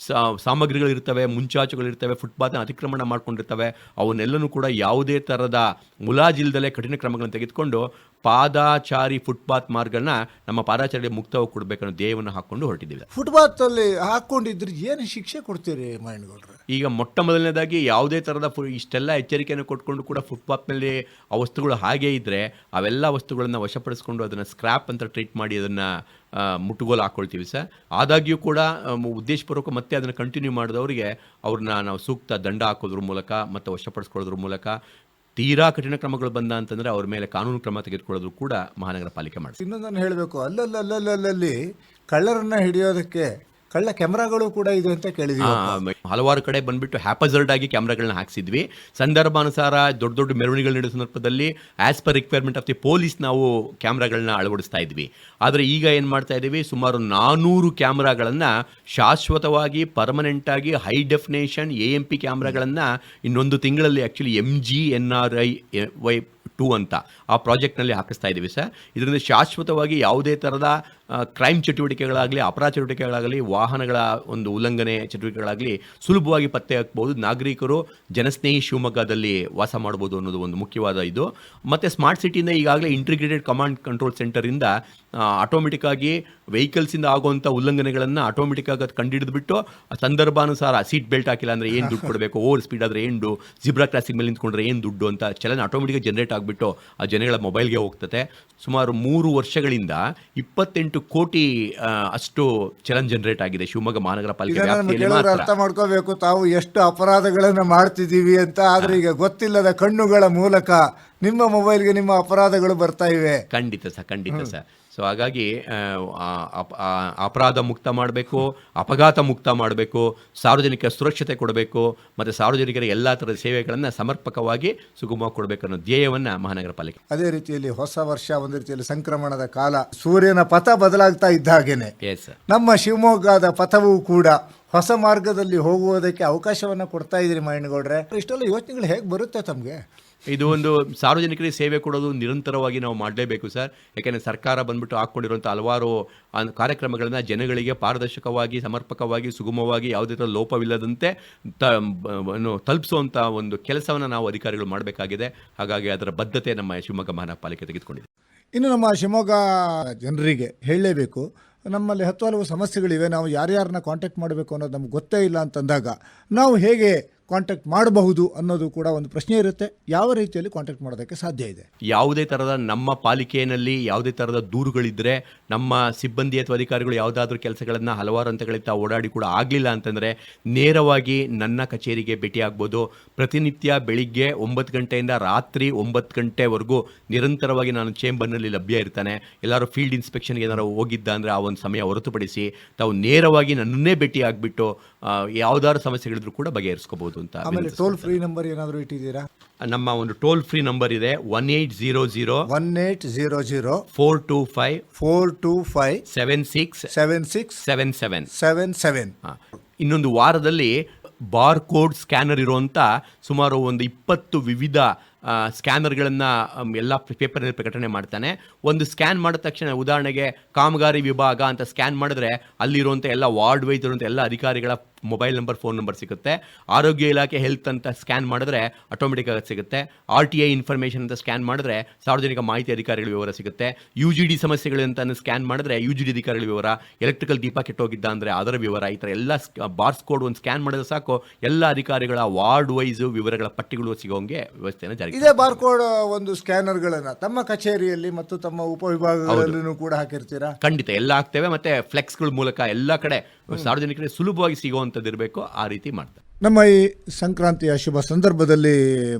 ಸಾಮಗ್ರಿಗಳಿರ್ತವೆ, ಮುಂಚಾಚುಗಳಿರ್ತವೆ, ಫುಟ್ಪಾತ್ನ ಅತಿಕ್ರಮಣ ಮಾಡ್ಕೊಂಡಿರ್ತವೆ, ಅವನ್ನೆಲ್ಲನೂ ಕೂಡ ಯಾವುದೇ ಥರದ ಮುಲಾಜಿಲ್ದಲೇ ಕಠಿಣ ಕ್ರಮಗಳನ್ನು ತೆಗೆದುಕೊಂಡು ಪಾದಾಚಾರಿ ಫುಟ್ಪಾತ್ ಮಾರ್ಗನ ನಮ್ಮ ಪಾದಾಚಾರಿ ಮುಕ್ತವಾಗಿ ಕೊಡಬೇಕನ್ನೋ ಧ್ಯೇಯವನ್ನು ಹಾಕೊಂಡು ಹೊರಟಿದ್ದೀವಿ. ಫುಟ್ಪಾತ್ ಅಲ್ಲಿ ಹಾಕೊಂಡಿದ್ರೆ ಏನು ಶಿಕ್ಷೆ ಕೊಡ್ತೀರಿ ಮಾಯಣ್ಣಗೌಡ್ರೆ? ಈಗ ಮೊಟ್ಟ ಮೊದಲನೇದಾಗಿ ಯಾವುದೇ ಥರದ ಇಷ್ಟೆಲ್ಲ ಎಚ್ಚರಿಕೆಯನ್ನು ಕೊಟ್ಕೊಂಡು ಕೂಡ ಫುಟ್ಪಾತ್ ಮೇಲೆ ಆ ವಸ್ತುಗಳು ಹಾಗೇ ಇದ್ದರೆ ಅವೆಲ್ಲ ವಸ್ತುಗಳನ್ನು ವಶಪಡಿಸ್ಕೊಂಡು ಅದನ್ನು ಸ್ಕ್ರ್ಯಾಪ್ ಅಂತ ಟ್ರೀಟ್ ಮಾಡಿ ಅದನ್ನು ಮುಟ್ಟುಗೋಲು ಹಾಕ್ಕೊಳ್ತೀವಿ ಸರ್. ಆದಾಗ್ಯೂ ಕೂಡ ಉದ್ದೇಶಪೂರ್ವಕ ಮತ್ತೆ ಅದನ್ನು ಕಂಟಿನ್ಯೂ ಮಾಡಿದವರಿಗೆ ಅವ್ರನ್ನ ನಾವು ಸೂಕ್ತ ದಂಡ ಹಾಕೋದ್ರ ಮೂಲಕ ಮತ್ತು ವಶಪಡಿಸ್ಕೊಳ್ಳೋದ್ರ ಮೂಲಕ, ತೀರಾ ಕಠಿಣ ಕ್ರಮಗಳು ಬಂದ ಅಂತಂದರೆ ಅವ್ರ ಮೇಲೆ ಕಾನೂನು ಕ್ರಮ ತೆಗೆದುಕೊಳ್ಳೋದು ಕೂಡ ಮಹಾನಗರ ಪಾಲಿಕೆ ಮಾಡ್ತೀವಿ. ಇನ್ನೊಂದನ್ನು ಹೇಳಬೇಕು, ಅಲ್ಲಲ್ಲಿ ಕಳ್ಳರನ್ನ ಹಿಡಿಯೋದಕ್ಕೆ ಕಳ್ಳ ಕ್ಯಾಮ್ರಾಗಳು ಕೂಡ ಇದೆ ಅಂತ ಕೇಳಿದ್ವಿ. ಹಲವಾರು ಕಡೆ ಬಂದ್ಬಿಟ್ಟು ಹ್ಯಾಪಜರ್ಡ್ ಆಗಿ ಕ್ಯಾಮ್ರಾಗಳನ್ನ ಹಾಕ್ಸಿದ್ವಿ. ಸಂದರ್ಭಾನುಸಾರ ದೊಡ್ಡ ದೊಡ್ಡ ಮೆರವಣಿಗೆಗಳು ನಡೆಸೋ ಸಂದರ್ಭದಲ್ಲಿ as per requirement of the police ನಾವು ಕ್ಯಾಮ್ರಾಗಳನ್ನ ಅಳವಡಿಸ್ತಾ ಇದ್ವಿ. ಆದರೆ ಈಗ ಏನು ಮಾಡ್ತಾ ಇದ್ದೀವಿ, ಸುಮಾರು 400 ಕ್ಯಾಮ್ರಾಗಳನ್ನು ಶಾಶ್ವತವಾಗಿ ಪರ್ಮನೆಂಟ್ ಆಗಿ ಹೈ ಡೆಫಿನೇಷನ್ AMP ಕ್ಯಾಮ್ರಾಗಳನ್ನು ಇನ್ನೊಂದು ತಿಂಗಳಲ್ಲಿ ಆ್ಯಕ್ಚುಲಿ MGNRI-Y2 ಅಂತ ಆ ಪ್ರಾಜೆಕ್ಟ್ನಲ್ಲಿ ಹಾಕಿಸ್ತಾ ಇದ್ದೀವಿ ಸರ್. ಇದರಿಂದ ಶಾಶ್ವತವಾಗಿ ಯಾವುದೇ ಥರದ ಕ್ರೈಮ್ ಚಟುವಟಿಕೆಗಳಾಗಲಿ, ಅಪರಾಧ ಚಟುವಟಿಕೆಗಳಾಗಲಿ, ವಾಹನಗಳ ಒಂದು ಉಲ್ಲಂಘನೆ ಚಟುವಟಿಕೆಗಳಾಗಲಿ ಸುಲಭವಾಗಿ ಪತ್ತೆ ಹಾಕ್ಬೋದು. ನಾಗರಿಕರು ಜನಸ್ನೇಹಿ ಶಿವಮೊಗ್ಗದಲ್ಲಿ ವಾಸ ಮಾಡ್ಬೋದು ಅನ್ನೋದು ಒಂದು ಮುಖ್ಯವಾದ ಇದು. ಮತ್ತು ಸ್ಮಾರ್ಟ್ ಸಿಟಿಯಿಂದ ಈಗಾಗಲೇ ಇಂಟಿಗ್ರೇಟೆಡ್ ಕಮಾಂಡ್ ಕಂಟ್ರೋಲ್ ಸೆಂಟರಿಂದ ಆಟೋಮೆಟಿಕ್ಕಾಗಿ ವೆಹಿಕಲ್ಸಿಂದ ಆಗುವಂಥ ಉಲ್ಲಂಘನೆಗಳನ್ನು ಆಟೋಮೆಟಿಕ್ಕಾಗಿ ಅದು ಕಂಡುಹಿಡಿದ್ಬಿಟ್ಟು ಸಂದರ್ಭಾನುಸಾರ ಸೀಟ್ ಬೆಲ್ಟ್ ಹಾಕಿಲ್ಲ ಅಂದರೆ ಏನು ದುಡ್ಡು ಕೊಡಬೇಕು, ಓವರ್ ಸ್ಪೀಡ್ ಆದರೆ ಏನು, ಜಿಬ್ರಾ ಕ್ರಾಸಿಂಗ್ ಮೇಲೆ ನಿಂತ್ಕೊಂಡ್ರೆ ಏನು ದುಡ್ಡು ಅಂತ ಚಲನ ಆಟೋಮೆಟಿಕ್ಕಾಗಿ ಜನರೇಟ್ ಆಗಿಬಿಟ್ಟು ಆ ಜನಗಳ ಮೊಬೈಲ್ಗೆ ಹೋಗ್ತದೆ. ಸುಮಾರು 3 ವರ್ಷಗಳಿಂದ 28 ಕೋಟಿ ಅಷ್ಟು ಚಲನ್ ಜನರೇಟ್ ಆಗಿದೆ ಶಿವಮೊಗ್ಗ ಮಹಾನಗರ ಪಾಲಿಕೆ. ಅರ್ಥ ಮಾಡ್ಕೋಬೇಕು ತಾವು ಎಷ್ಟು ಅಪರಾಧಗಳನ್ನು ಮಾಡ್ತಿದ್ದೀವಿ ಅಂತ. ಆದ್ರೆ ಈಗ ಗೊತ್ತಿಲ್ಲದ ಕಣ್ಣುಗಳ ಮೂಲಕ ನಿಮ್ಮ ಮೊಬೈಲ್ಗೆ ನಿಮ್ಮ ಅಪರಾಧಗಳು ಬರ್ತಾ ಇವೆ. ಖಂಡಿತ ಸರ್. ಸೊ ಹಾಗಾಗಿ ಅಪರಾಧ ಮುಕ್ತ ಮಾಡಬೇಕು, ಅಪಘಾತ ಮುಕ್ತ ಮಾಡಬೇಕು, ಸಾರ್ವಜನಿಕ ಸುರಕ್ಷತೆ ಕೊಡಬೇಕು, ಮತ್ತು ಸಾರ್ವಜನಿಕರಿಗೆ ಎಲ್ಲ ಥರದ ಸೇವೆಗಳನ್ನು ಸಮರ್ಪಕವಾಗಿ ಸುಗಮವಾಗಿ ಕೊಡಬೇಕು ಅನ್ನೋ ಧ್ಯೇಯವನ್ನು ಮಹಾನಗರ ಪಾಲಿಕೆ. ಅದೇ ರೀತಿಯಲ್ಲಿ ಹೊಸ ವರ್ಷ ಒಂದು ರೀತಿಯಲ್ಲಿ ಸಂಕ್ರಮಣದ ಕಾಲ, ಸೂರ್ಯನ ಪಥ ಬದಲಾಗ್ತಾ ಇದ್ದ ಹಾಗೇನೆ ನಮ್ಮ ಶಿವಮೊಗ್ಗದ ಪಥವೂ ಕೂಡ ಹೊಸ ಮಾರ್ಗದಲ್ಲಿ ಹೋಗುವುದಕ್ಕೆ ಅವಕಾಶವನ್ನು ಕೊಡ್ತಾ ಇದ್ದೀರಿ ಮಾಯಣ್ಣಗೌಡ್ರೆ. ಇಷ್ಟೆಲ್ಲ ಯೋಚನೆಗಳು ಹೇಗೆ ಬರುತ್ತೆ ತಮಗೆ? ಇದು ಒಂದು ಸಾರ್ವಜನಿಕರಿಗೆ ಸೇವೆ ಕೊಡೋದು ನಿರಂತರವಾಗಿ ನಾವು ಮಾಡಲೇಬೇಕು ಸರ್. ಯಾಕೆಂದರೆ ಸರ್ಕಾರ ಬಂದ್ಬಿಟ್ಟು ಹಾಕ್ಕೊಂಡಿರುವಂಥ ಹಲವಾರು ಕಾರ್ಯಕ್ರಮಗಳನ್ನು ಜನಗಳಿಗೆ ಪಾರದರ್ಶಕವಾಗಿ, ಸಮರ್ಪಕವಾಗಿ, ಸುಗಮವಾಗಿ, ಯಾವುದೇ ಥರ ಲೋಪವಿಲ್ಲದಂತೆ ತಲುಪಿಸುವಂಥ ಒಂದು ಕೆಲಸವನ್ನು ನಾವು ಅಧಿಕಾರಿಗಳು ಮಾಡಬೇಕಾಗಿದೆ. ಹಾಗಾಗಿ ಅದರ ಬದ್ಧತೆ ನಮ್ಮ ಶಿವಮೊಗ್ಗ ಮಹಾನಗರ ಪಾಲಿಕೆ ತೆಗೆದುಕೊಂಡಿದೆ. ಇನ್ನು ನಮ್ಮ ಶಿವಮೊಗ್ಗ ಜನರಿಗೆ ಹೇಳಲೇಬೇಕು, ನಮ್ಮಲ್ಲಿ ಹಲವು ಸಮಸ್ಯೆಗಳಿವೆ, ನಾವು ಯಾರ್ಯಾರನ್ನ ಕಾಂಟ್ಯಾಕ್ಟ್ ಮಾಡಬೇಕು ಅನ್ನೋದು ನಮ್ಗೆ ಗೊತ್ತೇ ಇಲ್ಲ ಅಂತಂದಾಗ ನಾವು ಹೇಗೆ ಕಾಂಟ್ಯಾಕ್ಟ್ ಮಾಡಬಹುದು ಅನ್ನೋದು ಕೂಡ ಒಂದು ಪ್ರಶ್ನೆ ಇರುತ್ತೆ. ಯಾವ ರೀತಿಯಲ್ಲಿ ಕಾಂಟ್ಯಾಕ್ಟ್ ಮಾಡೋದಕ್ಕೆ ಸಾಧ್ಯ ಇದೆ? ಯಾವುದೇ ಥರದ ನಮ್ಮ ಪಾಲಿಕೆಯಲ್ಲಿ ಯಾವುದೇ ಥರದ ದೂರುಗಳಿದ್ದರೆ, ನಮ್ಮ ಸಿಬ್ಬಂದಿ ಅಥವಾ ಅಧಿಕಾರಿಗಳು ಯಾವುದಾದ್ರೂ ಕೆಲಸಗಳನ್ನು ಹಲವಾರು ಹಂತಗಳಿಂದ ಓಡಾಡಿ ಕೂಡ ಆಗಲಿಲ್ಲ ಅಂತಂದರೆ ನೇರವಾಗಿ ನನ್ನ ಕಚೇರಿಗೆ ಭೇಟಿಯಾಗ್ಬೋದು. ಪ್ರತಿನಿತ್ಯ ಬೆಳಿಗ್ಗೆ 9 ಗಂಟೆಯಿಂದ ರಾತ್ರಿ 9 ಗಂಟೆವರೆಗೂ ನಿರಂತರವಾಗಿ ನಾನು ಚೇಂಬರ್ನಲ್ಲಿ ಲಭ್ಯ ಇರ್ತಾನೆ. ಎಲ್ಲರೂ ಫೀಲ್ಡ್ ಇನ್ಸ್ಪೆಕ್ಷನ್ಗೆ ಏನಾರು ಹೋಗಿದ್ದ ಅಂದರೆ ಆ ಒಂದು ಸಮಯ ಹೊರತುಪಡಿಸಿ ತಾವು ನೇರವಾಗಿ ನನ್ನನ್ನೇ ಭೇಟಿ ಆಗಿಬಿಟ್ಟು ಯಾವುದಾದ್ರು ಸಮಸ್ಯೆಗಳಿದ್ರು ಕೂಡ ಬಗೆಹರಿಸ್ಕೋಬಹುದು ಅಂತ. ಆಮೇಲೆ ಟೋಲ್ ಫ್ರೀ ನಂಬರ್ ಏನಾದರೂ ಇಟ್ಟಿದ್ದೀರಾ? ನಮ್ಮ ಒಂದು ಟೋಲ್ ಫ್ರೀ ನಂಬರ್ ಇದೆ 1800 425 7677. ಇನ್ನೊಂದು ವಾರದಲ್ಲಿ ಬಾರ್ಕೋಡ್ ಸ್ಕ್ಯಾನರ್ ಇರುವಂಥ ಸುಮಾರು ಒಂದು 20 ವಿವಿಧ ಸ್ಕ್ಯಾನರ್ಗಳನ್ನು ಎಲ್ಲ ಪೇಪರ್ನಲ್ಲಿ ಪ್ರಕಟಣೆ ಮಾಡ್ತಾನೆ. ಒಂದು ಸ್ಕ್ಯಾನ್ ಮಾಡಿದ ತಕ್ಷಣ, ಉದಾಹರಣೆಗೆ ಕಾಮಗಾರಿ ವಿಭಾಗ ಅಂತ ಸ್ಕ್ಯಾನ್ ಮಾಡಿದ್ರೆ ಅಲ್ಲಿರುವಂಥ ಎಲ್ಲ ವಾರ್ಡ್ ವೈಸ್ ಇರುವಂಥ ಎಲ್ಲ ಅಧಿಕಾರಿಗಳ ಮೊಬೈಲ್ ನಂಬರ್, ಫೋನ್ ನಂಬರ್ ಸಿಗುತ್ತೆ. ಆರೋಗ್ಯ ಇಲಾಖೆ ಹೆಲ್ತ್ ಅಂತ ಸ್ಕ್ಯಾನ್ ಮಾಡಿದ್ರೆ ಆಟೋಮೆಟಿಕ್ ಆಗಿ ಸಿಗುತ್ತೆ. RTI ಇನ್ಫಾರ್ಮೇಷನ್ ಅಂತ ಸ್ಕ್ಯಾನ್ ಮಾಡಿದ್ರೆ ಸಾರ್ವಜನಿಕ ಮಾಹಿತಿ ಅಧಿಕಾರಿಗಳ ವಿವರ ಸಿಗುತ್ತೆ. UGD ಸಮಸ್ಯೆಗಳು ಅಂತ ಸ್ಕ್ಯಾನ್ ಮಾಡಿದ್ರೆ UGD ಅಧಿಕಾರಿಗಳ ವಿವರ, ಎಲೆಕ್ಟ್ರಿಕಲ್ ದೀಪ ಕೆಟ್ಟೋಗಿದ್ದ ಅಂದರೆ ಅದರ ವಿವರ, ಈ ಥರ ಎಲ್ಲ ಬಾರ್ಸ್ ಕೋಡ್ ಒಂದು ಸ್ಕ್ಯಾನ್ ಮಾಡಿದ್ರೆ ಸಾಕು ಎಲ್ಲ ಅಧಿಕಾರಿಗಳ ವಾರ್ಡ್ ವೈಸ್ ವಿವರಗಳ ಪಟ್ಟಿಗಳು ಸಿಗೋಂಗೆ ವ್ಯವಸ್ಥೆನ ಜಾರಿಗೆ. ಇದೇ ಬಾರ್ಕೋಡ್ ಒಂದು ಸ್ಕ್ಯಾನರ್ಗಳನ್ನು ತಮ್ಮ ಕಚೇರಿಯಲ್ಲಿ ಮತ್ತು ತಮ್ಮ ಉಪವಿಭಾಗಗಳಲ್ಲೂ ಕೂಡ ಹಾಕಿರ್ತೀರಾ? ಖಂಡಿತ ಎಲ್ಲ ಆಗ್ತೇವೆ. ಮತ್ತೆ ಫ್ಲೆಕ್ಸ್ಗಳ ಮೂಲಕ ಎಲ್ಲ ಕಡೆ ಸಾರ್ವಜನಿಕರಿಗೆ ಸುಲಭವಾಗಿ ಸಿಗುವಂಥದ್ದು ಇರಬೇಕು, ಆ ರೀತಿ ಮಾಡ್ತಾರೆ. ನಮ್ಮ ಈ ಸಂಕ್ರಾಂತಿಯ ಶುಭ ಸಂದರ್ಭದಲ್ಲಿ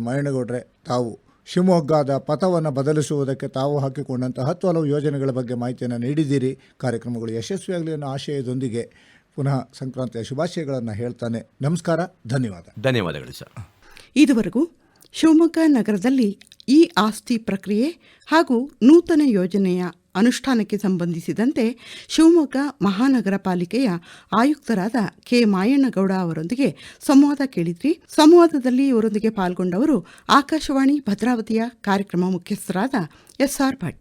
ಮಾಯಣ್ಣಗೌಡ್ರೆ, ತಾವು ಶಿವಮೊಗ್ಗದ ಪಥವನ್ನು ಬದಲಿಸುವುದಕ್ಕೆ ತಾವು ಹಾಕಿಕೊಂಡಂಥ 10 ಹಲವು ಯೋಜನೆಗಳ ಬಗ್ಗೆ ಮಾಹಿತಿಯನ್ನು ನೀಡಿದ್ದೀರಿ. ಕಾರ್ಯಕ್ರಮಗಳು ಯಶಸ್ವಿಯಾಗಲಿ ಅನ್ನೋ ಆಶಯದೊಂದಿಗೆ ಪುನಃ ಸಂಕ್ರಾಂತಿಯ ಶುಭಾಶಯಗಳನ್ನು ಹೇಳ್ತಾನೆ. ನಮಸ್ಕಾರ, ಧನ್ಯವಾದ. ಧನ್ಯವಾದಗಳು ಸರ್. ಇದುವರೆಗೂ ಶಿವಮೊಗ್ಗ ನಗರದಲ್ಲಿ ಈ ಆಸ್ತಿ ಪ್ರಕ್ರಿಯೆ ಹಾಗೂ ನೂತನ ಯೋಜನೆಯ ಅನುಷ್ಠಾನಕ್ಕೆ ಸಂಬಂಧಿಸಿದಂತೆ ಶಿವಮೊಗ್ಗ ಮಹಾನಗರ ಪಾಲಿಕೆಯ ಆಯುಕ್ತರಾದ ಕೆ ಮಾಯಣ್ಣಗೌಡ ಅವರೊಂದಿಗೆ ಸಂವಾದ ಕೇಳಿದ್ರಿ. ಸಂವಾದದಲ್ಲಿ ಇವರೊಂದಿಗೆ ಪಾಲ್ಗೊಂಡವರು ಆಕಾಶವಾಣಿ ಭದ್ರಾವತಿಯ ಕಾರ್ಯಕ್ರಮ ಮುಖ್ಯಸ್ಥರಾದ SR ಭಟ್.